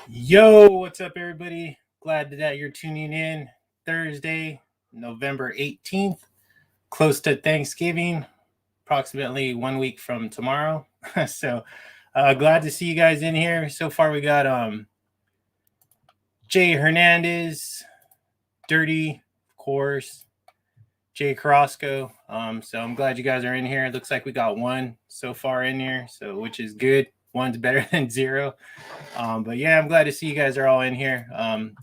Yo, what's up, everybody? Glad that you're tuning in. Thursday, November 18th, close to Thanksgiving, approximately 1 week from tomorrow. So glad to see you guys in here. So far, we got Jay Hernandez, Dirty, of course, Jay Carrasco. So I'm glad you guys are in here. It looks like we got one so far in here, so which is good. One's better than zero. But yeah, I'm glad to see you guys are all in here.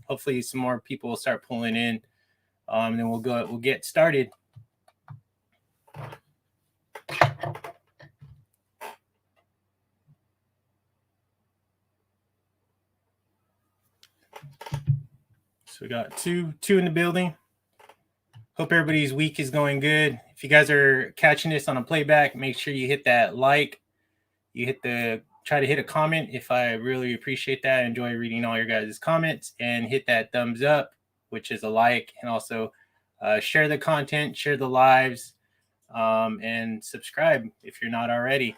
Hopefully, some more people will start pulling in, and then we'll get started. So we got two in the building. Hope everybody's week is going good. If you guys are catching this on a playback, make sure you hit that like. You try to hit a comment if I really appreciate that. I enjoy reading all your guys' comments, and hit that thumbs up, which is a like, and also share the content, share the lives, and subscribe if you're not already.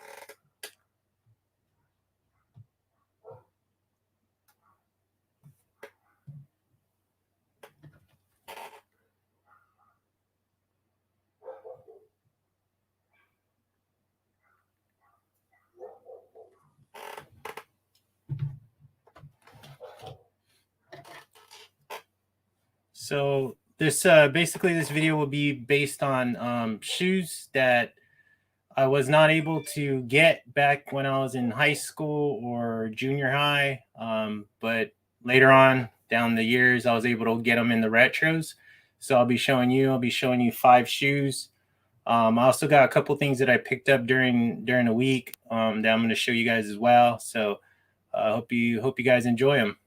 So this basically this video will be based on shoes that I was not able to get back when I was in high school or junior high, but later on down the years I was able to get them in the retros. So I'll be showing you 5 shoes. I also got a couple things that I picked up during the week that I'm going to show you guys as well. So hope you guys enjoy them.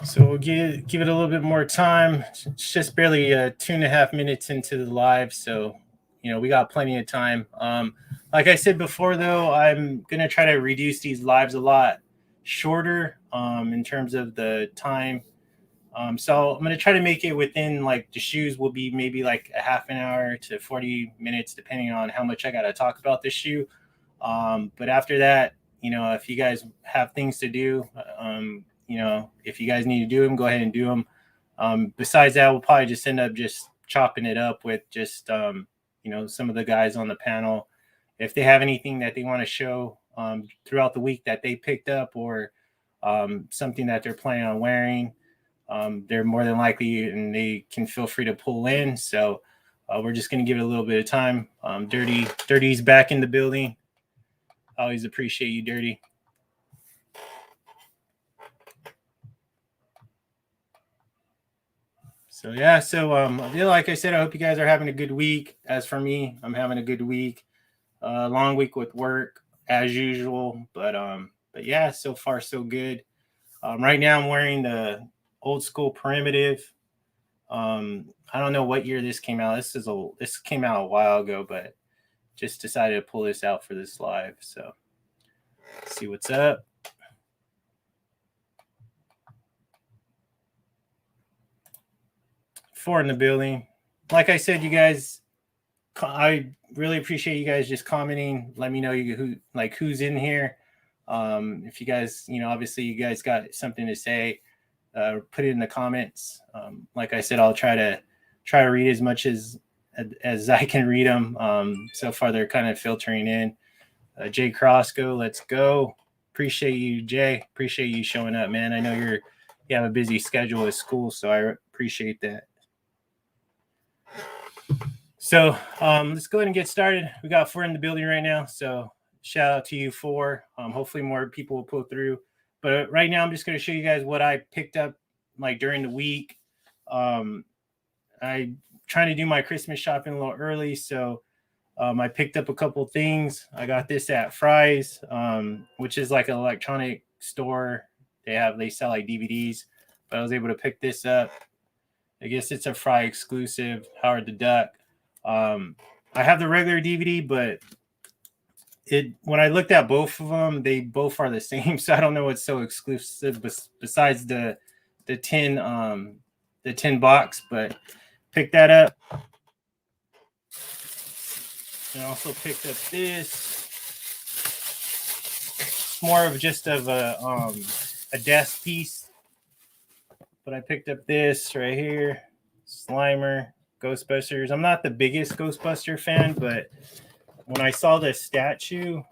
So we'll give it a little bit more time. It's just barely 2.5 minutes into the live, so we got plenty of time. Like I said before, though, I'm gonna try to reduce these lives a lot shorter in terms of the time. So I'm gonna try to make it within, like, the shoes will be maybe like a half an hour to 40 minutes, depending on how much I gotta talk about the shoe. But after that, if you guys have things to do, if you guys need to do them, go ahead and do them. Besides that, we'll probably just end up just chopping it up with just, some of the guys on the panel. If they have anything that they want to show throughout the week that they picked up, or something that they're planning on wearing, they're more than likely, and they can feel free to pull in. So we're just going to give it a little bit of time. Dirty's back in the building. Always appreciate you, Dirty. So yeah, like I said, I hope you guys are having a good week. As for me, I'm having a good week. Long week with work as usual, but yeah, so far so good. Right now I'm wearing the old school primitive. I don't know what year this came out. This came out a while ago, but just decided to pull this out for this live. So let's see what's up. Four in the building. Like I said, you guys, I really appreciate you guys just commenting. Let me know who's in here. If you guys, obviously you guys got something to say, put it in the comments. Like I said, I'll try to read as much as I can read them. So far they're kind of filtering in. Jay Crosco, let's go. Appreciate you, Jay. Appreciate you showing up, man. I know you have a busy schedule at school, so I appreciate that. So let's go ahead and get started. We got 4 in the building right now, so shout out to you 4. Hopefully more people will pull through. But right now I'm just going to show you guys what I picked up like during the week. I trying to do my Christmas shopping a little early, so I picked up a couple things. I got this at Fry's, which is like an electronic store. They sell like DVDs but I was able to pick this up. I guess it's a Fry exclusive, Howard the Duck. I have the regular DVD, but when I looked at both of them, they both are the same. So I don't know what's so exclusive besides the 10 box, but picked that up. And also picked up this. More of just of a desk piece. But I picked up this right here. Slimer, Ghostbusters. I'm not the biggest Ghostbuster fan, but when I saw this statue,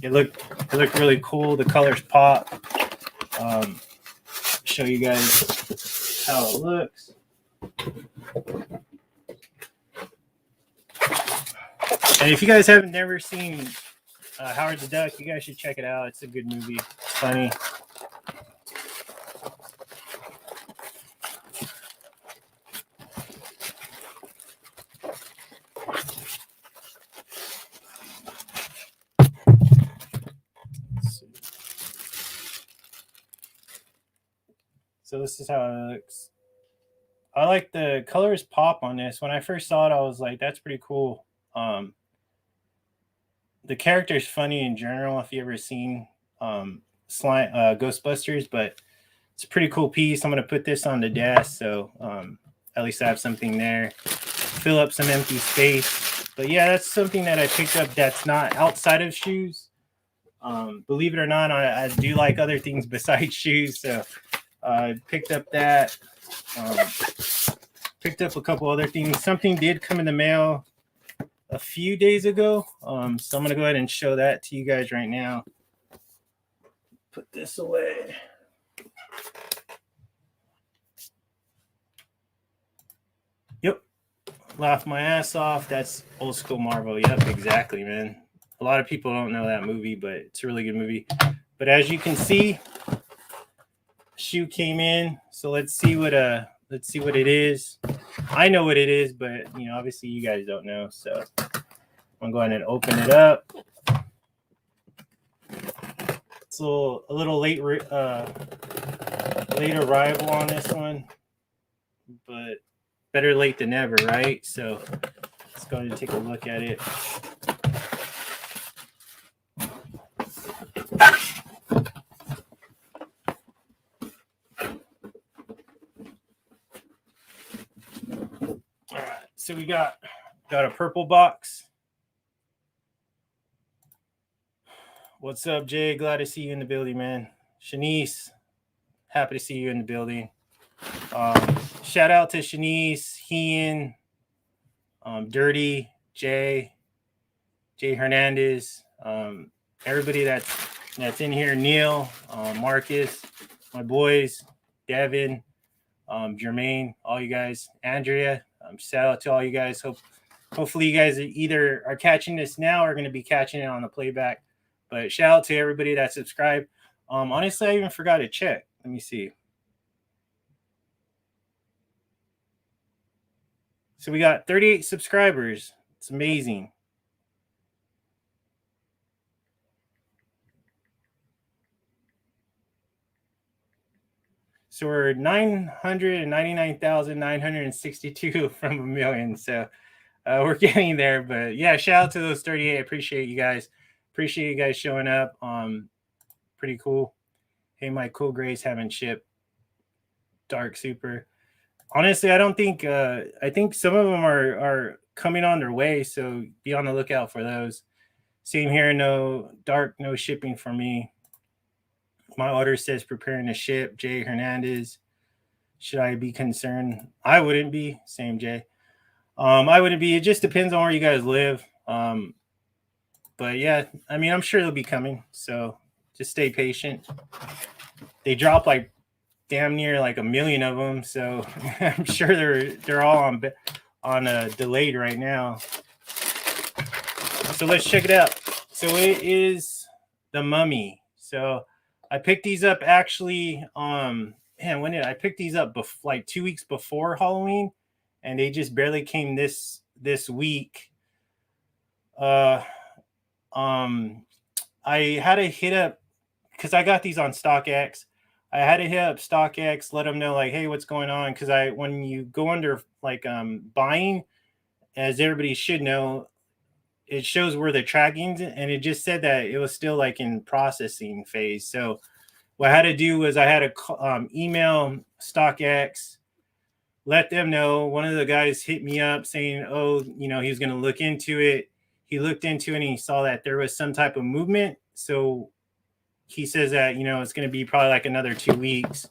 it looked really cool. The colors pop. Show you guys how it looks. And if you guys haven't never seen Howard the Duck, you guys should check it out. It's a good movie. It's funny. So this is how it looks. I like the colors pop on this. When I first saw it, I was like, that's pretty cool. The character is funny in general, if you ever seen Ghostbusters, but it's a pretty cool piece. I'm going to put this on the desk, so at least I have something there. Fill up some empty space. But yeah, that's something that I picked up that's not outside of shoes. Believe it or not, I do like other things besides shoes, so I picked up that. Picked up a couple other things. Something did come in the mail a few days ago, so I'm going to go ahead and show that to you guys right now. Put this away. Yep. Laugh my ass off. That's old school Marvel. Yep, exactly, man. A lot of people don't know that movie, but it's a really good movie. But as you can see, shoe came in, so let's see what it is. I know what it is, but obviously you guys don't know, so I'm going to open it up. It's a little late arrival on this one, but better late than never, right? So let's go ahead and take a look at it. All right, so we got a purple box. What's up, Jay? Glad to see you in the building, man. Shanice, happy to see you in the building. Shout out to Shanice, Hean, Dirty, Jay Hernandez, everybody that's in here, Neil, Marcus, my boys, Devin, Jermaine, all you guys, Andrea. Shout out to all you guys. Hopefully you guys either are catching this now or are going to be catching it on the playback. But shout out to everybody that subscribed. Honestly, I even forgot to check. Let me see. So we got 38 subscribers. It's amazing. So we're 999,962 from a million. So we're getting there. But yeah, shout out to those 38. I appreciate you guys. Appreciate you guys showing up. Pretty cool. Hey, my Cool Grays haven't shipped. Dark Super. Honestly, I don't think I think some of them are coming on their way, so be on the lookout for those. Same here, no shipping for me. My order says preparing to ship. Jay Hernandez. Should I be concerned? I wouldn't be. Same Jay. I wouldn't be. It just depends on where you guys live. But yeah, I mean, I'm sure they'll be coming. So just stay patient. They drop like damn near like 1 million of them, so I'm sure they're all on delayed right now. So let's check it out. So it is The Mummy. So I picked these up actually. When did I pick these up? Like 2 weeks before Halloween, and they just barely came this week. I had to hit up because I got these on StockX. I had to hit up StockX, let them know like, hey, what's going on? Because when you go under like buying, as everybody should know, it shows where the tracking's, and it just said that it was still like in processing phase. So what I had to do was I had to email StockX, let them know. One of the guys hit me up saying, oh, he was going to look into it. He looked into it and he saw that there was some type of movement. So he says that, it's going to be probably like another 2 weeks.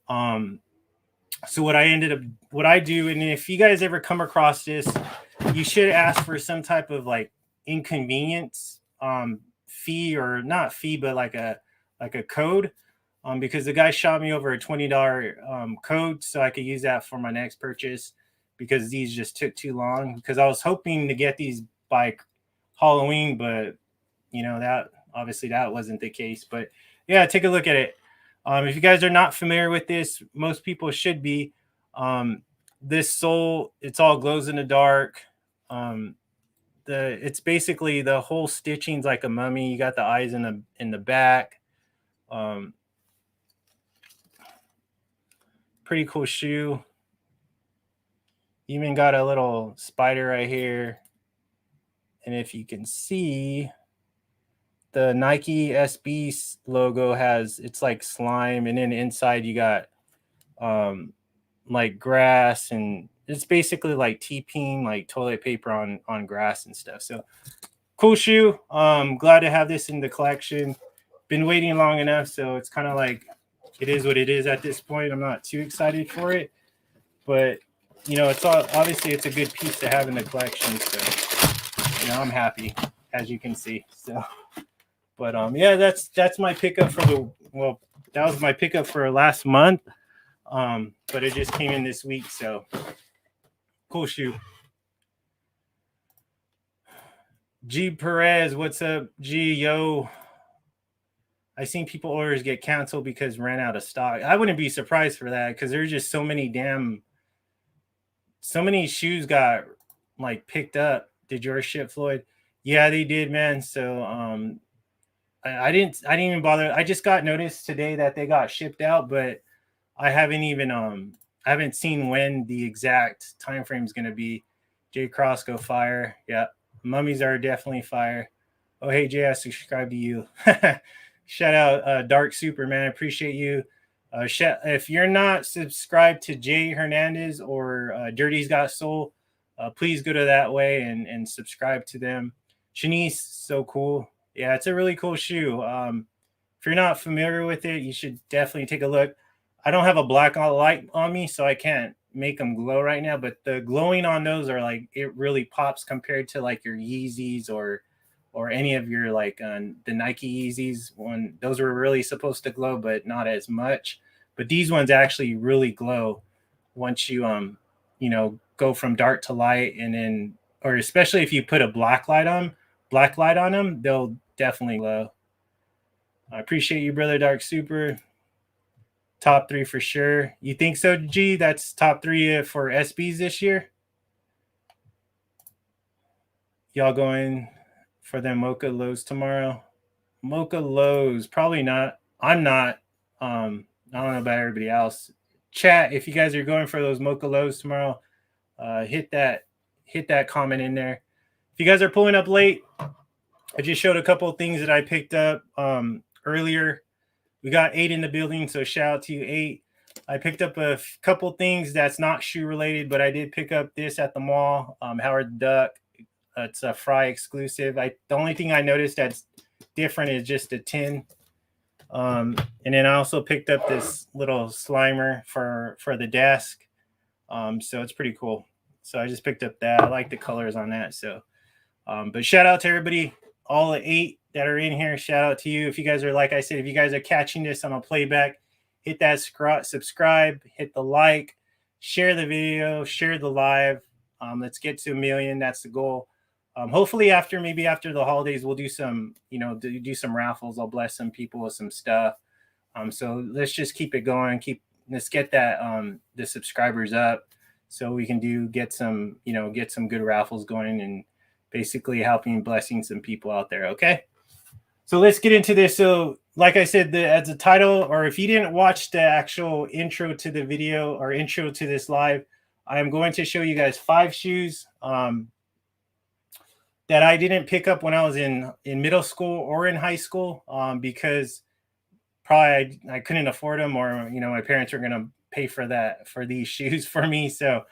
So what I do, and if you guys ever come across this, you should ask for some type of like inconvenience fee, or not fee, but like a code, because the guy shot me over a $20 code so I could use that for my next purchase, because these just took too long, because I was hoping to get these by Halloween, but that obviously that wasn't the case. But yeah, take a look at it. If you guys are not familiar with this, most people should be. This sole, it's all glows in the dark. It's basically the whole stitching's like a mummy. You got the eyes in the back. Pretty cool shoe. Even got a little spider right here. And if you can see, the Nike SB logo it's like slime, and then inside you got like grass, and it's basically like TPing like toilet paper on grass and stuff. So cool shoe. Glad to have this in the collection. Been waiting long enough, so it's kind of like it is what it is at this point. I'm not too excited for it, but it's obviously it's a good piece to have in the collection. So I'm happy, as you can see. So. But yeah, that's my pickup that was my pickup for last month. But it just came in this week, so cool shoe. G Perez, what's up? G, yo. I seen people orders get canceled because ran out of stock. I wouldn't be surprised for that, because there's just so many shoes got like picked up. Did yours ship, Floyd? Yeah, they did, man. So I didn't even bother. I just got notice today that they got shipped out, but I haven't even I haven't seen when the exact time frame is going to be. J Cross, go fire. Yeah, mummies are definitely fire. Oh, hey Jay, I subscribe to you. Shout out Dark Superman, appreciate you. If you're not subscribed to Jay Hernandez or Dirty's Got Soul, please go to that way and subscribe to them. Shanice, so cool. Yeah, it's a really cool shoe. If you're not familiar with it, you should definitely take a look. I don't have a black light on me, so I can't make them glow right now, but the glowing on those are like, it really pops compared to like your Yeezys or any of your like the Nike Yeezys. When those were really supposed to glow, but not as much. But these ones actually really glow once you go from dark to light, and then, or especially if you put a black light on them, they'll definitely glow. I appreciate you, brother Dark Super. Top 3 for sure. You think so, G? That's top 3 for SBs this year? Y'all going for them Mocha Lows tomorrow? Mocha Lows, probably not. I'm not. I don't know about everybody else. Chat, if you guys are going for those Mocha Lows tomorrow, hit that comment in there. If you guys are pulling up late, I just showed a couple of things that I picked up earlier. We got 8 in the building, so shout out to you, 8. I picked up a couple things that's not shoe related, but I did pick up this at the mall, Howard Duck. It's a Fry exclusive. The only thing I noticed that's different is just a tin. And then I also picked up this little Slimer for the desk. So it's pretty cool. So I just picked up that. I like the colors on that. So, but shout out to everybody, all the 8 that are in here. Shout out to you. If you guys are, like I said, if you guys are catching this on a playback, hit that subscribe, hit the like, share the video, share the live. Let's get to 1 million. That's the goal. Hopefully after the holidays, we'll do some, do some raffles. I'll bless some people with some stuff. So let's just keep it going. Let's get that, the subscribers up so we can get some good raffles going and basically helping blessing some people out there. Okay. So let's get into this. So like I said, as a title, or if you didn't watch the actual intro to the video or intro to this live, I am going to show you guys 5 shoes that I didn't pick up when I was in middle school or in high school, because probably I couldn't afford them, or my parents were gonna pay for these shoes for me. So,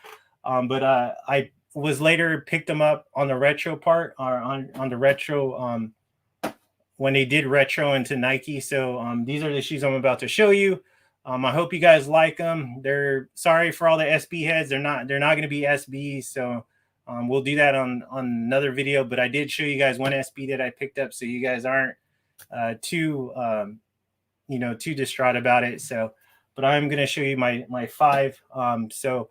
but I was later picked them up on the retro part, or on the retro, when they did retro into Nike. So these are the shoes I'm about to show you. I hope you guys like them. They're sorry for all the SB heads. They're not going to be SBs. So we'll do that on another video. But I did show you guys one SB that I picked up, so you guys aren't too distraught about it. So, but I'm going to show you my 5. So,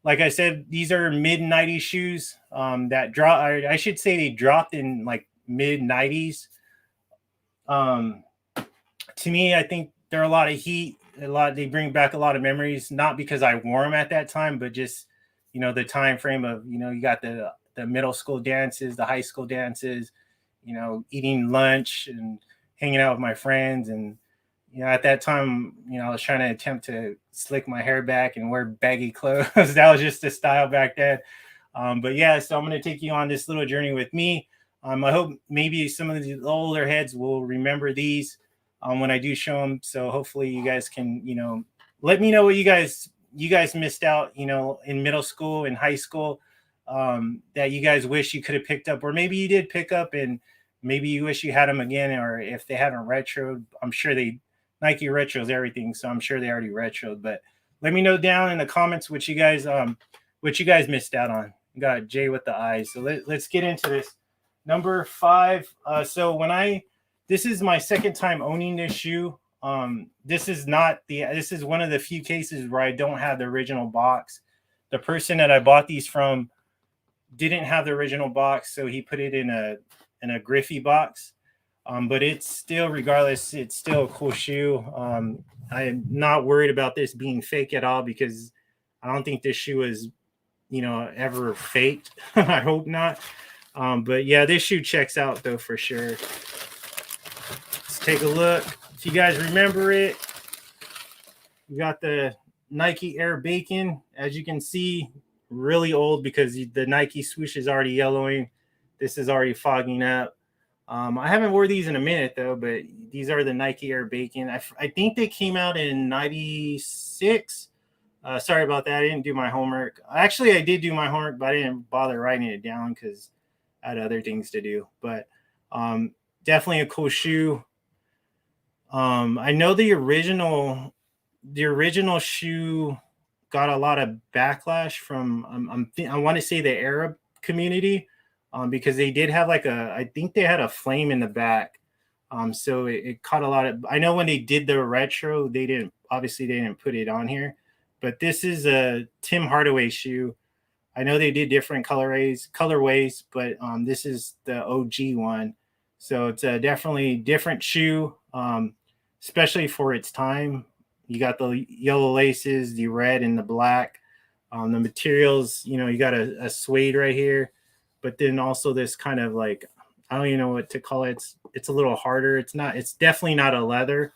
like I said, these are mid 90s shoes that drop. I should say they dropped in like mid 90s. To me, I think they're a lot of heat. They bring back a lot of memories, not because I wore them at that time, but just the time frame of you got the middle school dances, the high school dances, eating lunch and hanging out with my friends. And at that time, I was trying to attempt to slick my hair back and wear baggy clothes. That was just the style back then. But yeah, so I'm going to take you on this little journey with me. I hope maybe some of the older heads will remember these when I do show them. So hopefully you guys can, let me know what you guys missed out, in middle school and high school, that you guys wish you could have picked up, or maybe you did pick up and maybe you wish you had them again, or if they haven't retroed. I'm sure Nike retros everything, so I'm sure they already retroed. But let me know down in the comments what you guys missed out on. You got Jay with the eyes. So let's get into this. Number 5. So this is my second time owning this shoe. This is one of the few cases where I don't have the original box. The person that I bought these from didn't have the original box, so he put it in a Griffey box. But it's still, regardless, it's still a cool shoe. I'm not worried about this being fake at all, because I don't think this shoe is, ever faked. I hope not. But yeah, this shoe checks out though for sure. Let's take a look. If you guys remember it, we got the Nike Air Bacon. As you can see, really old because the Nike swoosh is already yellowing. This is already fogging up. I haven't wore these in a minute though, but these are the Nike Air Bacon. I think they came out in 96. Sorry about that. I didn't do my homework. Actually, I did do my homework, but I didn't bother writing it down because I had other things to do. But definitely a cool shoe. I know the original shoe got a lot of backlash from I want to say the Arab community, because they did have I think they had a flame in the back. So it caught a lot of. I know when they did the retro, they didn't put it on here, but this is a Tim Hardaway shoe. I know they did different colorways, but this is the OG one. So it's a definitely different shoe, especially for its time. You got the yellow laces, the red and the black. The materials, you got a suede right here, but then also this kind of I don't even know what to call it. It's a little harder. It's definitely not a leather,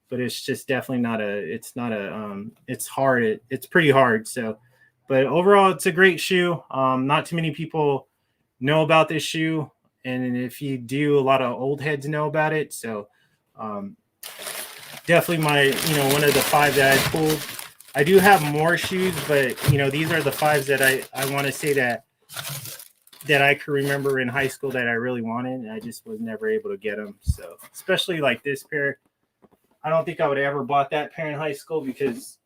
but it's just definitely it's hard. It's pretty hard. So, but overall, it's a great shoe. Not too many people know about this shoe. And if you do, a lot of old heads know about it. So definitely one of the 5 that I pulled. I do have more shoes, but these are the 5s that I want to say that I could remember in high school that I really wanted, and I just was never able to get them. So especially like this pair, I don't think I would have ever bought that pair in high school, because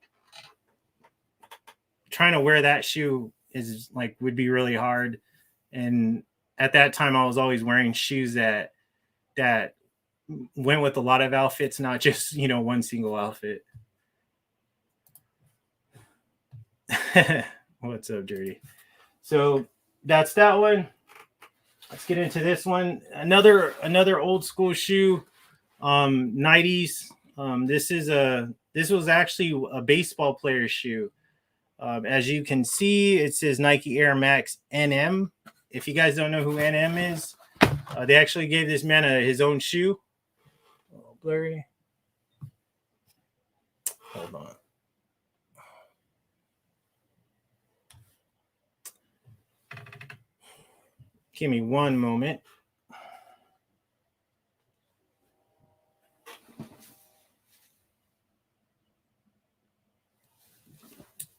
trying to wear that shoe is would be really hard. And at that time, I was always wearing shoes that went with a lot of outfits, not just one single outfit. What's up, Dirty? So that's that one. Let's get into this one. Another old school shoe, 90s. This was actually a baseball player's shoe. As you can see, it says Nike Air Max NM. If you guys don't know who NM is, they actually gave this man his own shoe. A little blurry. Hold on. Give me one moment.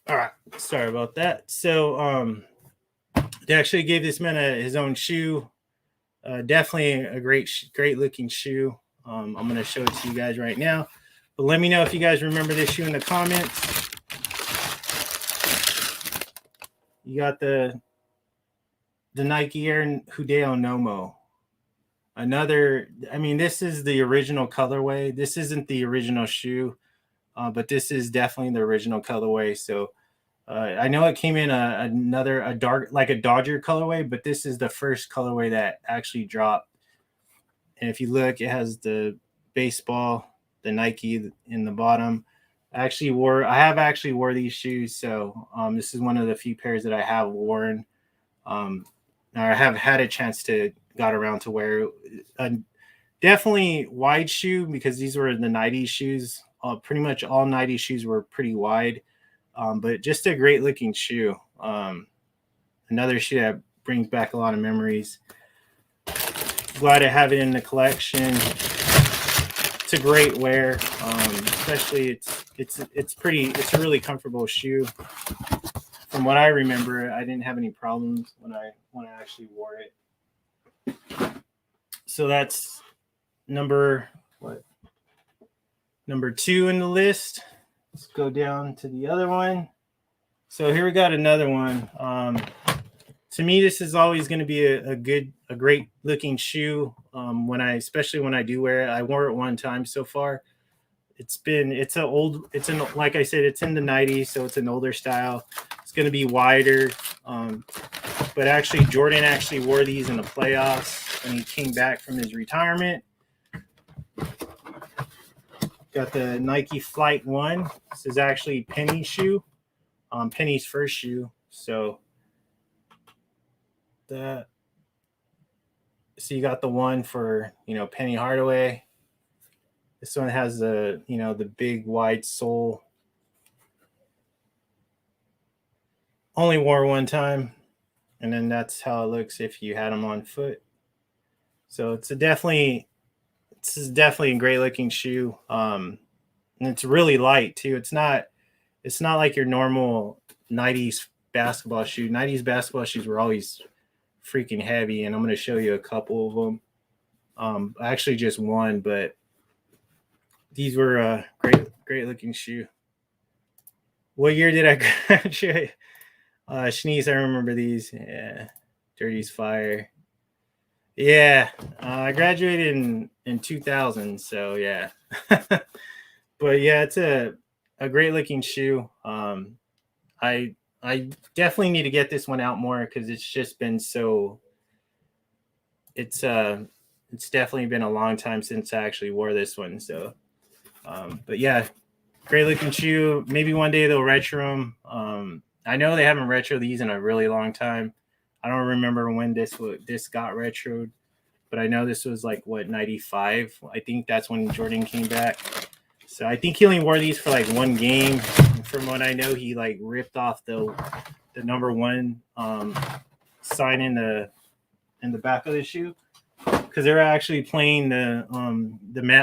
All right, sorry about that. So they actually gave this man his own shoe. Definitely a great looking shoe. I'm going to show it to you guys right now. But let me know if you guys remember this shoe in the comments. You got the Nike Air Hudeo Nomo. This is the original colorway. This isn't the original shoe, but this is definitely the original colorway. So I know it came in a dark, like a Dodger colorway, but this is the first colorway that actually dropped. And if you look, it has the baseball, the Nike in the bottom. I have actually wore these shoes, so this is one of the few pairs that I have worn. Or I have had a chance to got around to wear. Definitely wide shoe, because these were the 90s shoes. Pretty much all 90s shoes were pretty wide, but just a great looking shoe. Another shoe that brings back a lot of memories. Glad to have it in the collection. It's a great wear, especially it's a really comfortable shoe. From what I remember, I didn't have any problems when I actually wore it. So that's number 2 in the list. Let's go down to the other one. So here we got another one. To me, this is always going to be a great looking shoe. Especially when I do wear it. I wore it one time so far. Like I said, it's in the 90s, so it's an older style. It's going to be wider. But actually, Jordan actually wore these in the playoffs when he came back from his retirement. Got the Nike Flight 1. This is actually Penny's shoe. Penny's first shoe. So you got the one for, Penny Hardaway. This one has the big wide sole. Only wore one time, and then that's how it looks if you had them on foot. So this is definitely a great looking shoe. And it's really light too. It's not like your normal 90s basketball shoe. 90s basketball shoes were always freaking heavy, and I'm going to show you a couple of them. Actually just one, but these were a great looking shoe. What year did I graduate? Shanice, I remember these. Yeah. Dirty's Fire. Yeah. I graduated in 2000, so yeah. But yeah, it's a great looking shoe. I definitely need to get this one out more, because it's just been so. It's definitely been a long time since I actually wore this one. So, but yeah, great looking shoe. Maybe one day they'll retro them. I know they haven't retro these in a really long time. I don't remember when this got retroed, but I know this was like 95. I think that's when Jordan came back. So I think he only wore these for like one game. And from what I know, he like ripped off the number 1 sign in the back of the shoe, because they were actually playing the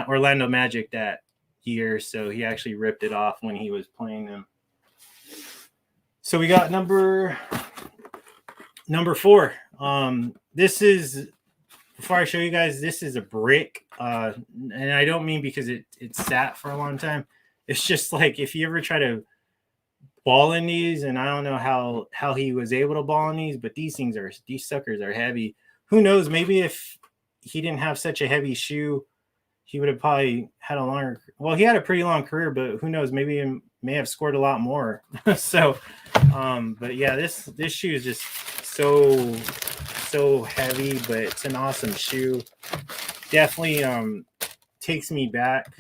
Orlando Magic that year. So he actually ripped it off when he was playing them. So we got number 4. This is, before I show you guys, this is a brick. And I don't mean because it sat for a long time. It's just like, if you ever try to ball in these, and I don't know how he was able to ball in these, but these suckers are heavy. Who knows? Maybe if he didn't have such a heavy shoe, he would have probably had he had a pretty long career, but who knows? Maybe he may have scored a lot more. So, but yeah, this shoe is just so heavy, but it's an awesome shoe. Definitely takes me back.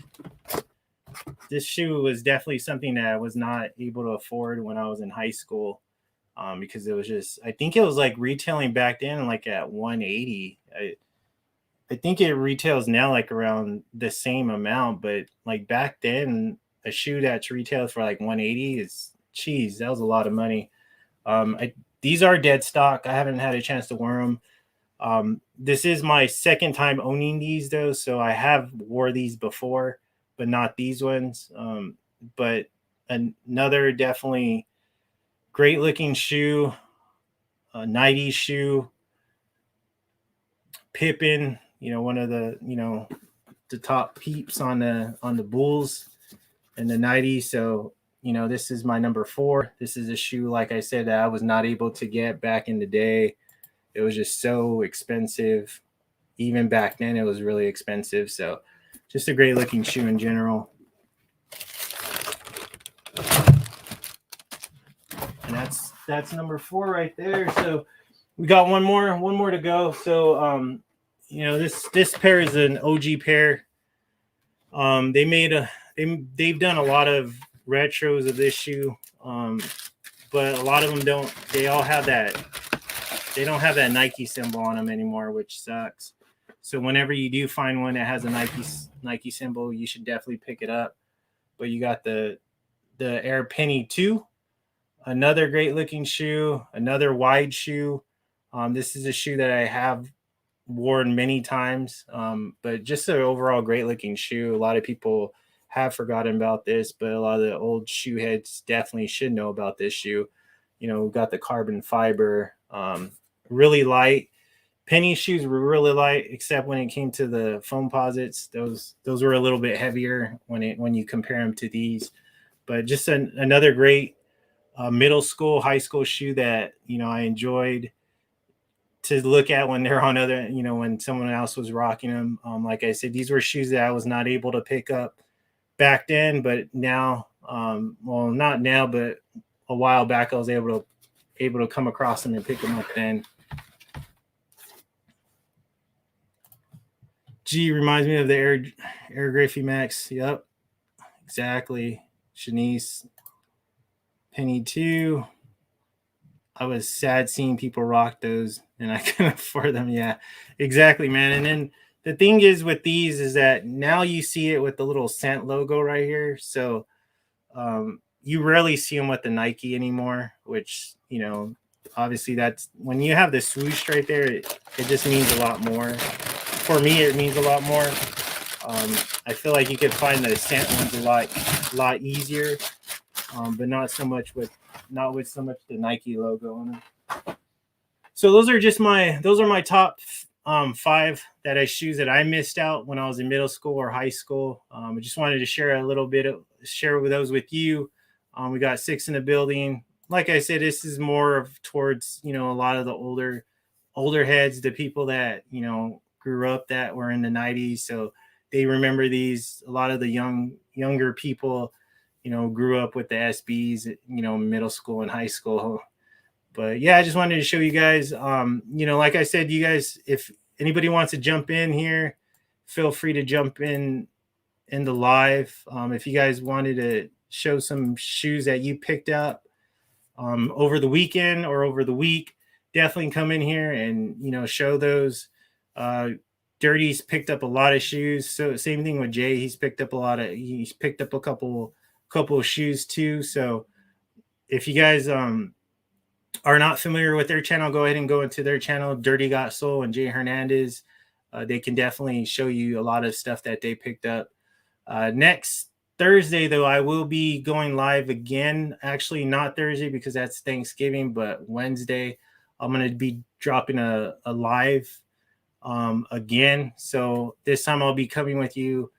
This shoe was definitely something that I was not able to afford when I was in high school, because it was just, I think it was like retailing back then like at $180. I think it retails now like around the same amount, but like back then a shoe that's retailed for like 180 is, geez, that was a lot of money. These are dead stock. I haven't had a chance to wear them. This is my second time owning these though, so I have wore these before, but not these ones. But another definitely great looking shoe, a 90s shoe. Pippen, one of the the top peeps on the Bulls in the 90s. So this is my number 4. This is a shoe, like I said, that I was not able to get back in the day. It was just so expensive. Even back then, it was really expensive. So just a great looking shoe in general. And that's number 4 right there. So we got one more to go. So this pair is an OG pair. They've done a lot of retros of this shoe, but a lot of them don't. They don't have that Nike symbol on them anymore, which sucks. So whenever you do find one that has a Nike symbol, you should definitely pick it up. But you got the Air Penny 2, another great looking shoe, another wide shoe. This is a shoe that I have worn many times, but just an overall great looking shoe. A lot of people have forgotten about this, but a lot of the old shoe heads definitely should know about this shoe. We've got the carbon fiber, really light. Penny shoes were really light, except when it came to the foam posits. Those were a little bit heavier when you compare them to these. But just another great middle school, high school shoe that I enjoyed to look at when they're on other, when someone else was rocking them. Like I said, these were shoes that I was not able to pick up back then, but now, well, not now, but a while back, I was able to come across them and pick them up then. G reminds me of the Air Griffey Max. Yep, exactly. Shanice, Penny 2. I was sad seeing people rock those, and I couldn't afford them. Yeah, exactly, man. And then the thing is with these is that now you see it with the little scent logo right here. So you rarely see them with the Nike anymore, which, obviously that's when you have the swoosh right there, it just means a lot more. For me, it means a lot more. I feel like you could find the scent ones a lot easier, but not so much with the Nike logo on them. So those are my top 5 shoes that I missed out when I was in middle school or high school. I just wanted to share with those with you. We got 6 in the building. Like I said, this is more of towards a lot of the older heads, the people that grew up that were in the 90s, so they remember these. A lot of the younger people grew up with the SBs, middle school and high school. But yeah, I just wanted to show you guys, like I said, you guys, if anybody wants to jump in here, feel free to jump in the live. If you guys wanted to show some shoes that you picked up over the weekend or over the week, definitely come in here and, show those. Dirty's picked up a lot of shoes. So same thing with Jay. He's picked up a couple of shoes too. So if you guys are not familiar with their channel, go ahead and go into their channel, Dirty Got Soul and Jay Hernandez. They can definitely show you a lot of stuff that they picked up. Next Thursday, though, I will be going live again. Actually, not Thursday because that's Thanksgiving, but Wednesday, I'm going to be dropping a live again. So this time I'll be coming with you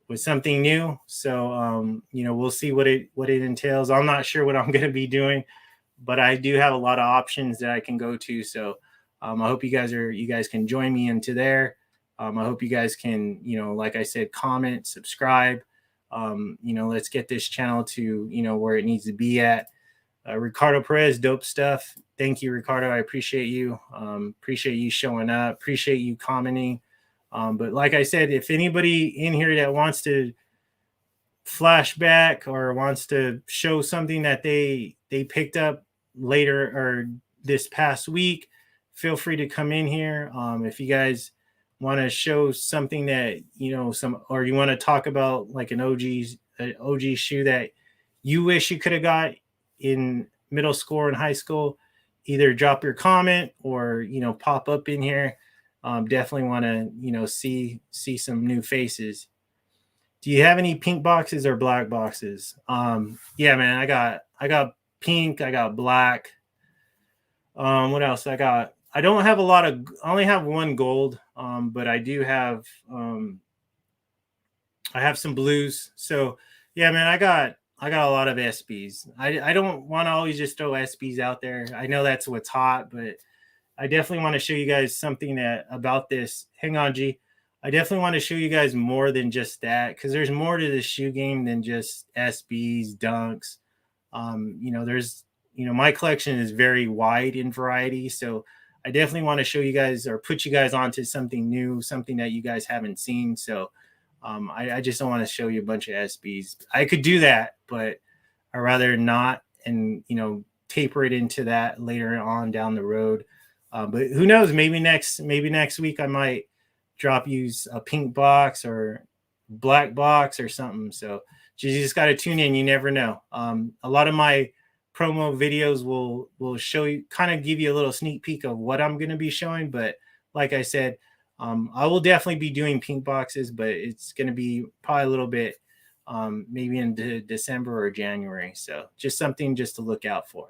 with something new. So, we'll see what it entails. I'm not sure what I'm going to be doing, but I do have a lot of options that I can go to. So I hope you guys can join me into there. I hope you guys can, like I said, comment, subscribe. Let's get this channel to, where it needs to be at. Ricardo Perez, dope stuff. Thank you, Ricardo. I appreciate you. Appreciate you showing up. Appreciate you commenting. But like I said, if anybody in here that wants to flashback or wants to show something that they picked up later or this past week, feel free to come in here. If you guys want to show something that or you want to talk about like an an OG shoe that you wish you could have got in middle school or in high school, either drop your comment or, pop up in here. Definitely want to, see some new faces. Do you have any pink boxes or black boxes? Yeah, man, I got pink, I got black. What else? I don't have a lot of, I only have one gold, but I do have, I have some blues. So yeah, man, I got a lot of SBs. I don't want to always just throw SBs out there. I know that's what's hot, but I definitely want to show you guys something about this. Hang on, G. I definitely want to show you guys more than just that, because there's more to the shoe game than just SBs, dunks. There's, my collection is very wide in variety. So I definitely want to show you guys or put you guys onto something new, something that you guys haven't seen. So I just don't want to show you a bunch of SBs. I could do that, but I'd rather not, and, taper it into that later on down the road. But who knows? Maybe next week I might drop you a pink box or black box or something. So you just got to tune in. You never know. A lot of my promo videos will show you, kind of give you a little sneak peek of what I'm going to be showing. But like I said, I will definitely be doing pink boxes, but it's going to be probably a little bit maybe in December or January. So just something just to look out for.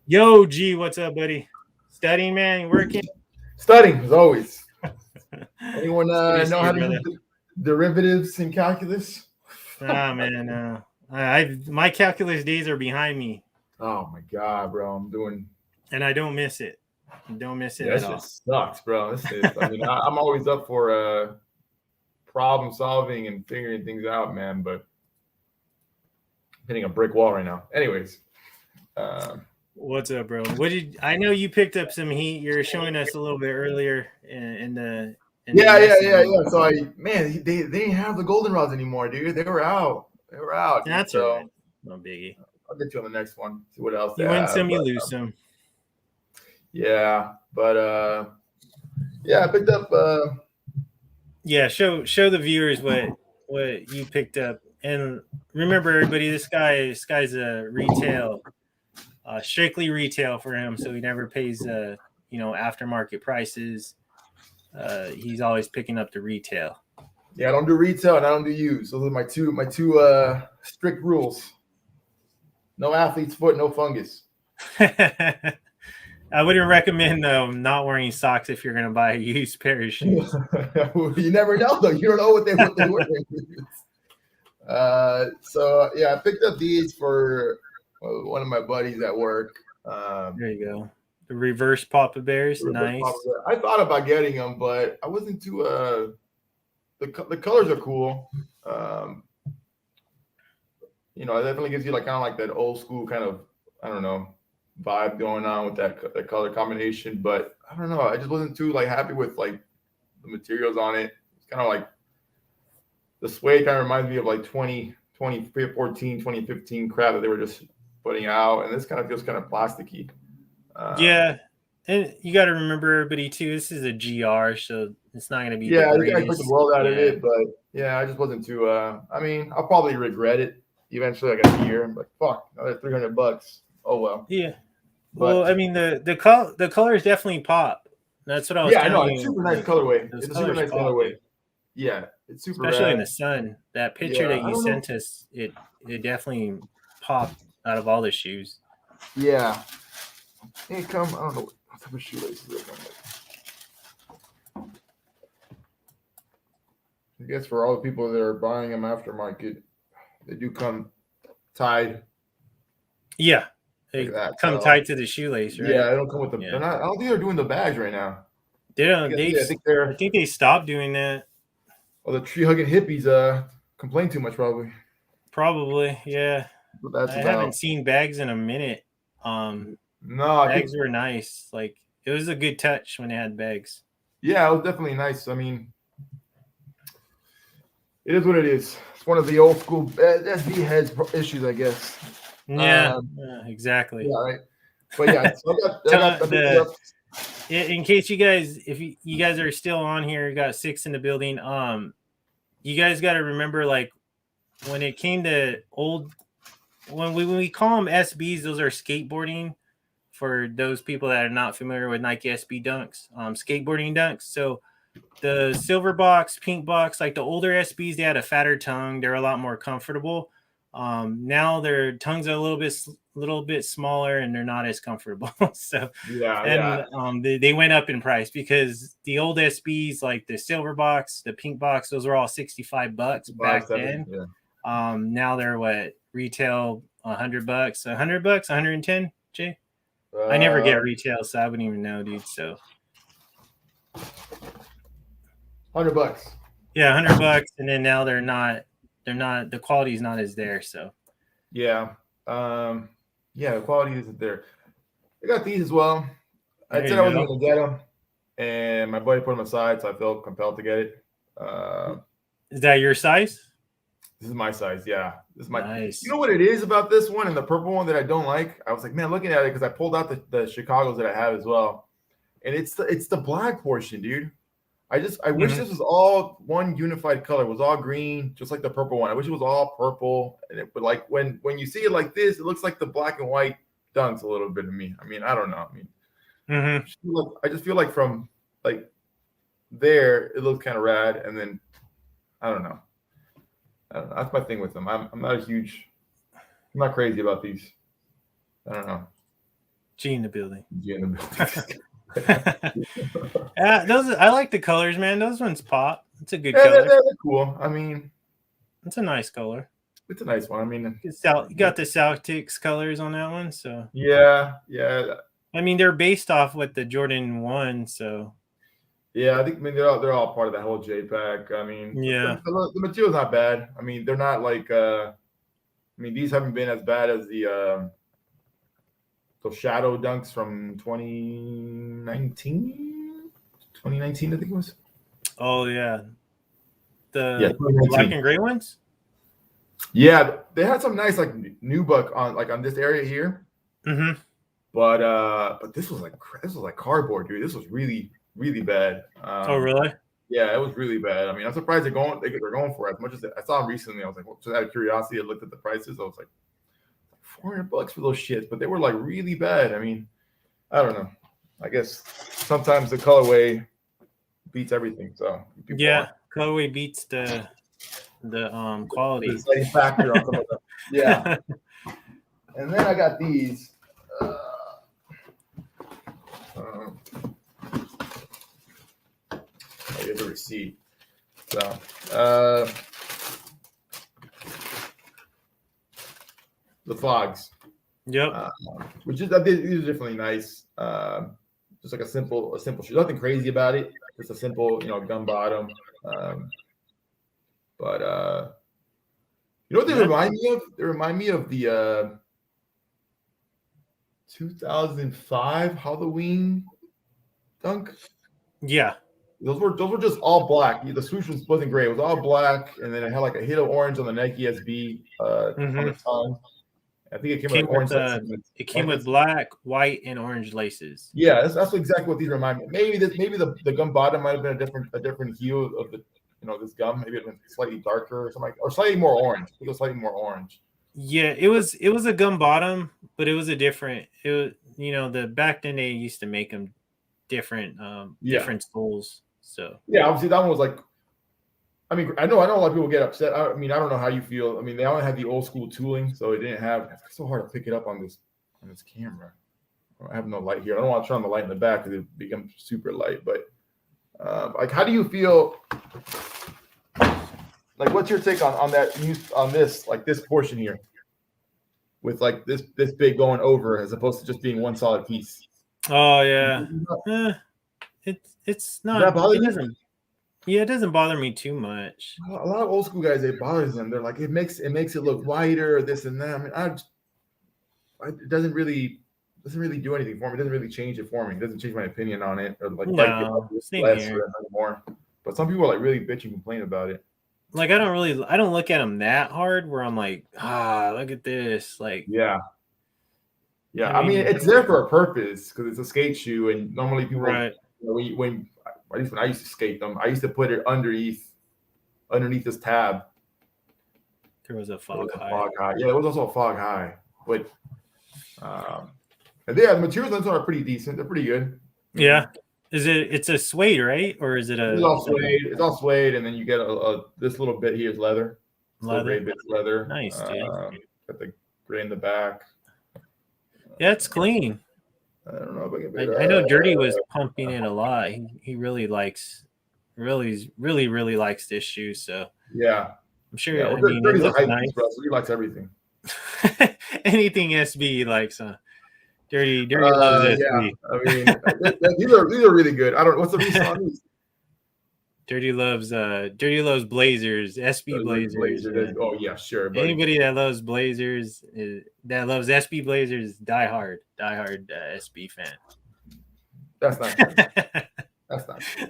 Yo, G, what's up, buddy? Studying, man? You working? Studying, as always. Anyone know how to use derivatives in calculus? Nah, man. My calculus days are behind me. Oh, my God, bro. I'm doing... And I don't miss it. Don't miss it at all. That just sucks, bro. I'm always up for problem solving and figuring things out, man, but I'm hitting a brick wall right now. Anyways. What's up, bro? I know you picked up some heat. You're showing us a little bit earlier in the yeah. So they didn't have the goldenrods anymore, dude. They were out. That's all right. No biggie. I'll get you on the next one. See what else. You win some, you lose some. Yeah, but I picked up. Yeah, show the viewers what you picked up, and remember, everybody, this guy's a retail. Strictly retail for him, so he never pays aftermarket prices. He's always picking up the retail. Yeah, I don't do retail and I don't do used. Those are my two strict rules. No athlete's foot, no fungus. I wouldn't recommend not wearing socks if you're going to buy a used pair of shoes. You never know, though. You don't know what they wear. So yeah, I picked up these for one of my buddies at work. There you go. The reverse Papa Bears. Nice. I thought about getting them, but I wasn't too the colors are cool. It definitely gives you kind of like that old school kind of, I don't know, vibe going on with that color combination. But I don't know, I just wasn't too happy with the materials on it. It's kind of like the suede kind of reminds me of 2014, 2015 crap that they were just putting out, and this kind of feels kind of plasticky. Yeah, and you got to remember, everybody, too, this is a GR, so it's not going to be you got to put the world out of it, but yeah, I just wasn't too I'll probably regret it eventually, a year, but fuck, another $300. Oh well. Yeah. Well, the colors definitely pop. That's what I was telling you. Yeah, I know, it's super nice colorway. It's a super nice colorway. Yeah, it's super especially rad. In the sun. That picture that you sent us, it definitely popped out of all the shoes. Yeah. I don't know what type of shoelaces they come with. I guess for all the people that are buying them aftermarket, they do come tied. Yeah. They come tied to the shoelace, right? Yeah, they don't come with the. Yeah. I don't think they're doing the bags right now. They don't. I think they stopped doing that. Well, the tree hugging hippies complain too much, probably. Probably, yeah. I haven't seen bags in a minute. No, bags were nice. It was a good touch when they had bags. Yeah, it was definitely nice. I mean, it is what it is. It's one of the old school SB heads issues, I guess. Yeah, exactly. Yeah, right. But yeah, so in case you guys, if you guys are still on here, you got 6 in the building. You guys got to remember, when it came to when we call them SBs, those are skateboarding. For those people that are not familiar with Nike SB Dunks, skateboarding dunks. So the silver box, pink box, like the older SBs, they had a fatter tongue. They're a lot more comfortable. Now their tongues are a little bit smaller, and they're not as comfortable. So, Yeah. they went up in price because the old SBs, like the silver box, the pink box, those were all $65 back then. Yeah. Now they're what retail $100, $100, 110. Jay, I never get retail, so I wouldn't even know, dude. So $100. yeah, $100, and then now they're not. The quality's not as there. So yeah, the quality isn't there. I got these as well. I said I wasn't gonna get them, and my buddy put them aside, so I felt compelled to get it. Is that your size? This is my size. Yeah, this is my. Nice. You know what it is about this one and the purple one that I don't like? I was like, man, looking at it because I pulled out the Chicago's that I have as well, and it's the black portion, dude. I wish this was all one unified color. It was all green, just like the purple one. I wish it was all purple. But like when you see it like this, it looks like the black and white Dunks a little bit to me. I mean, I don't know. I mean, I just feel like from like there, it looks kind of rad, and then I don't know. That's my thing with them. I'm not crazy about these. I don't know. G in the building. Yeah, I like the colors, man. Those ones pop. It's a good color. They're cool. I mean, it's a nice color. It's a nice one. I mean, you got the Celtics colors on that one, so yeah. I mean, they're based off with the Jordan 1, so yeah, I think they're all part of that whole JPEG. I mean, yeah, the material's not bad. I mean, they're not like I mean, these haven't been as bad as the those shadow dunks from 2019, I think it was. Oh yeah, the black and gray ones. Yeah, they had some nice like nubuck on this area here. Mm-hmm. But this was like cardboard, dude. This was really bad. Oh really? Yeah, it was really bad. I mean, I'm surprised they're going for it as much as I saw them recently. I was like, well, just out of curiosity, I looked at the prices. I was like, $400 for those shits, but they were like really bad. I mean, I don't know. I guess sometimes the colorway beats everything. So yeah, colorway beats the quality. The factor on some of them. Yeah. And then I got these. I get the receipt. So the fogs. Yep. Which is these are definitely nice. Just like a simple shoe. Nothing crazy about it. Just a simple, gum bottom. But you know what they remind me of? They remind me of the 2005 Halloween dunk. Yeah. Those were just all black. The swoosh wasn't gray. It was all black, and then it had like a hit of orange on the Nike SB on the tongue. I think it came with orange. It came with black, white, and orange laces. Yeah, that's exactly what these remind me. Maybe the gum bottom might have been a different hue of the this gum. Maybe it been slightly darker or something, or slightly more orange. I think it was slightly more orange. Yeah, it was a gum bottom, but it was a different. It was the back then they used to make them different different soles. So yeah, obviously that one was like. I mean, I know a lot of people get upset. I mean, I don't know how you feel. I mean, they only had the old school tooling, so it didn't have. It's so hard to pick it up on this camera. I have no light here. I don't want to turn on the light in the back because it becomes super light. But like, how do you feel? Like, what's your take on that? On this, like this portion here, with like this big going over as opposed to just being one solid piece. Oh yeah, it's not. It doesn't. Yeah, it doesn't bother me too much. A lot of old school guys, it bothers them. They're like, it makes it look wider, this and that. I mean, it doesn't really do anything for me. It doesn't really change it for me. It doesn't change my opinion on it or like same here. Anymore. But some people are like really bitch and complain about it. Like I don't look at them that hard where I'm like, look at this. Like yeah. I mean, it's there for a purpose because it's a skate shoe, and normally people when at least when I used to skate them, I used to put it underneath this tab. There was a There fog was a high. fog high. Yeah, there was also a fog high. But and yeah, the materials on this one are pretty decent. They're pretty good. Yeah. It's a suede, right? Or is it It's all suede. It's all suede, and then you get this little bit here is leather. Little gray bit's leather. Nice, dude. Got the gray in the back. Yeah, it's clean. I don't know if I can. I know Dirty was pumping it a lot. He really likes, really likes this shoe. So yeah, I'm sure. Yeah, well, I mean, Dirty's it looks a hype nice. piece, bro. So he likes everything. Anything SB he likes, Dirty loves SB. Yeah, I mean, these are really good. I don't. What's the reason on these? Dirty loves Blazers, SB Blazers. Oh yeah, sure. Buddy. Anybody that loves Blazers, that loves SB Blazers, die hard SB fan. That's not true. That's not true.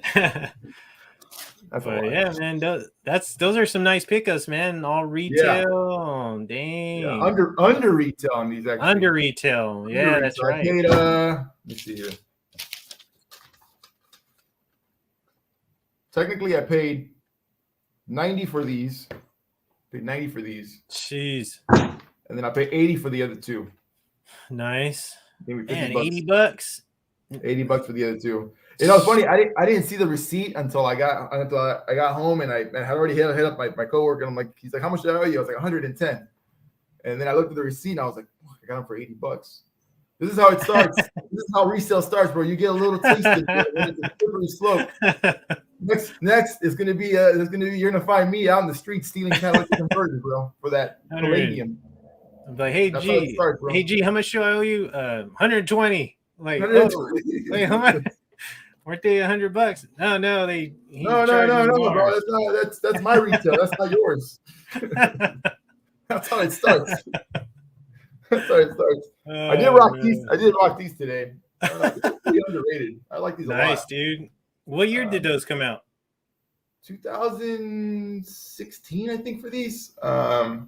That's yeah, man. Those are some nice pickups, man. All retail. Yeah. Oh, dang. Yeah, under retail on these. Actually. Under retail. Yeah, that's right. I paid, let me see here. Technically, I paid $90 for these. Paid $90 for these. Jeez. And then I paid $80 for the other two. Nice. Man, $80. $80 for the other two. You know, it's funny. I didn't see the receipt until I got home, and I had already hit up my coworker. And I'm like, he's like, how much did I owe you? I was like, 110. And then I looked at the receipt, and I was like, oh, I got them for $80. This is how it starts. This is how resale starts, bro. You get a little taste of it when it's a slippery slope. Next is gonna be you're gonna find me out in the street stealing catalytic converters, bro, for that palladium. I'm like, hey G, how much do I owe you? 120. Like, oh, wait, how much? Weren't they $100? No, no, bro. That's my retail. That's not yours. That's how it starts. That's how it starts. I did rock these today. It's pretty underrated. I like these a lot. Nice, dude. What year did those come out? 2016, I think, for these. They're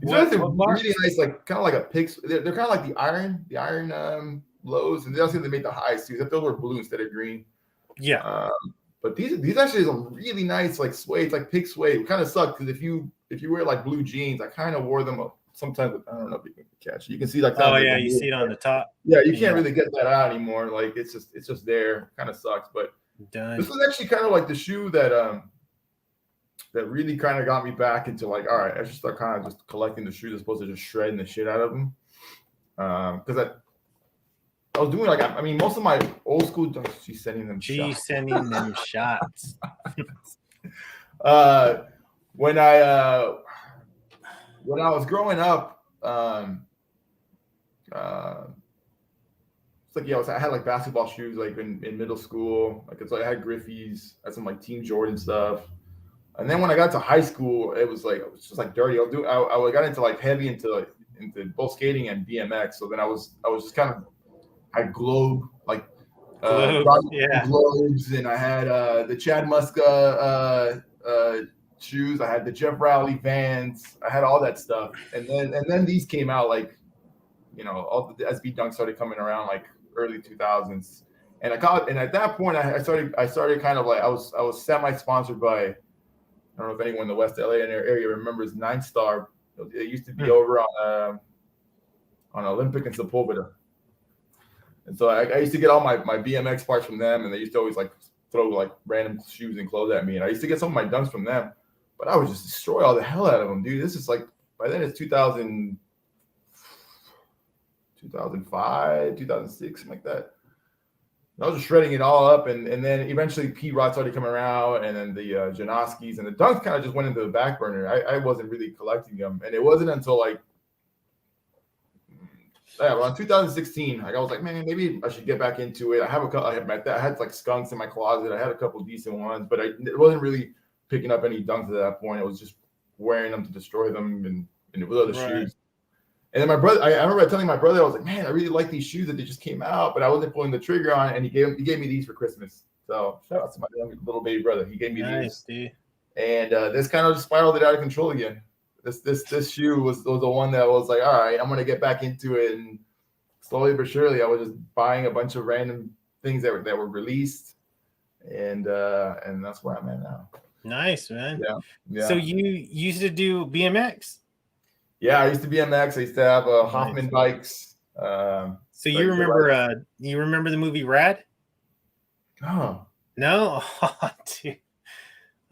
really nice, like kind of like a pix. They're kind of like the iron lows, and they also made the highs too. Except those were blue instead of green. Yeah. But these actually are really nice, like suede, like pig suede. It kind of sucks because if you wear like blue jeans, I kind of wore them sometimes. I don't know if you can catch it. You can see like. Oh yeah, you see it on the top. Yeah, you can't really get that out anymore. Like it's just there. Kind of sucks, but this was actually kind of like the shoe that really kind of got me back into like, all right, I should start kind of just collecting the shoes as opposed to just shredding the shit out of them. Because I was doing most of my old school. She's sending them shots. When I was growing up, it's like I had like basketball shoes like in middle school. Like I had Griffey's, I had some like Team Jordan stuff. And then when I got to high school, it was just like dirty. I got into like heavy into both skating and BMX. So then I was just kind of had globes, and I had the Chad Muska shoes. I had the Jeff Rowley Vans. I had all that stuff, and then these came out like, all the SB Dunks started coming around like early 2000s, and at that point I started kind of like I was semi-sponsored by, I don't know if anyone in the West LA area remembers 9-Star. It used to be over on Olympic and Sepulveda. And so I used to get all my BMX parts from them, and they used to always like throw like random shoes and clothes at me. And I used to get some of my dunks from them, but I would just destroy all the hell out of them, dude. This is like, by then it's 2005, 2006, something like that. And I was just shredding it all up, and then eventually P-Rod started coming around, and then the Janoskis and the dunks kind of just went into the back burner. I wasn't really collecting them, and it wasn't until like, around 2016, I was like, man, maybe I should get back into it. I had like skunks in my closet. I had a couple decent ones, but it wasn't really picking up any dunks at that point. It was just wearing them to destroy them and with other shoes. And then my brother, I remember telling my brother, I was like, man, I really like these shoes that they just came out, but I wasn't pulling the trigger on it. And he gave me these for Christmas. So shout out to my little baby brother. He gave me these. Dude. And this kind of just spiraled it out of control again. This shoe was the one that was like, all right, I'm gonna get back into it, and slowly but surely, I was just buying a bunch of random things that were released, and that's where I'm at now. Nice, man. Yeah. So you used to do BMX? Yeah, I used to BMX. I used to have Hoffman bikes. So you remember the movie Rad? Oh. No? Oh, dude.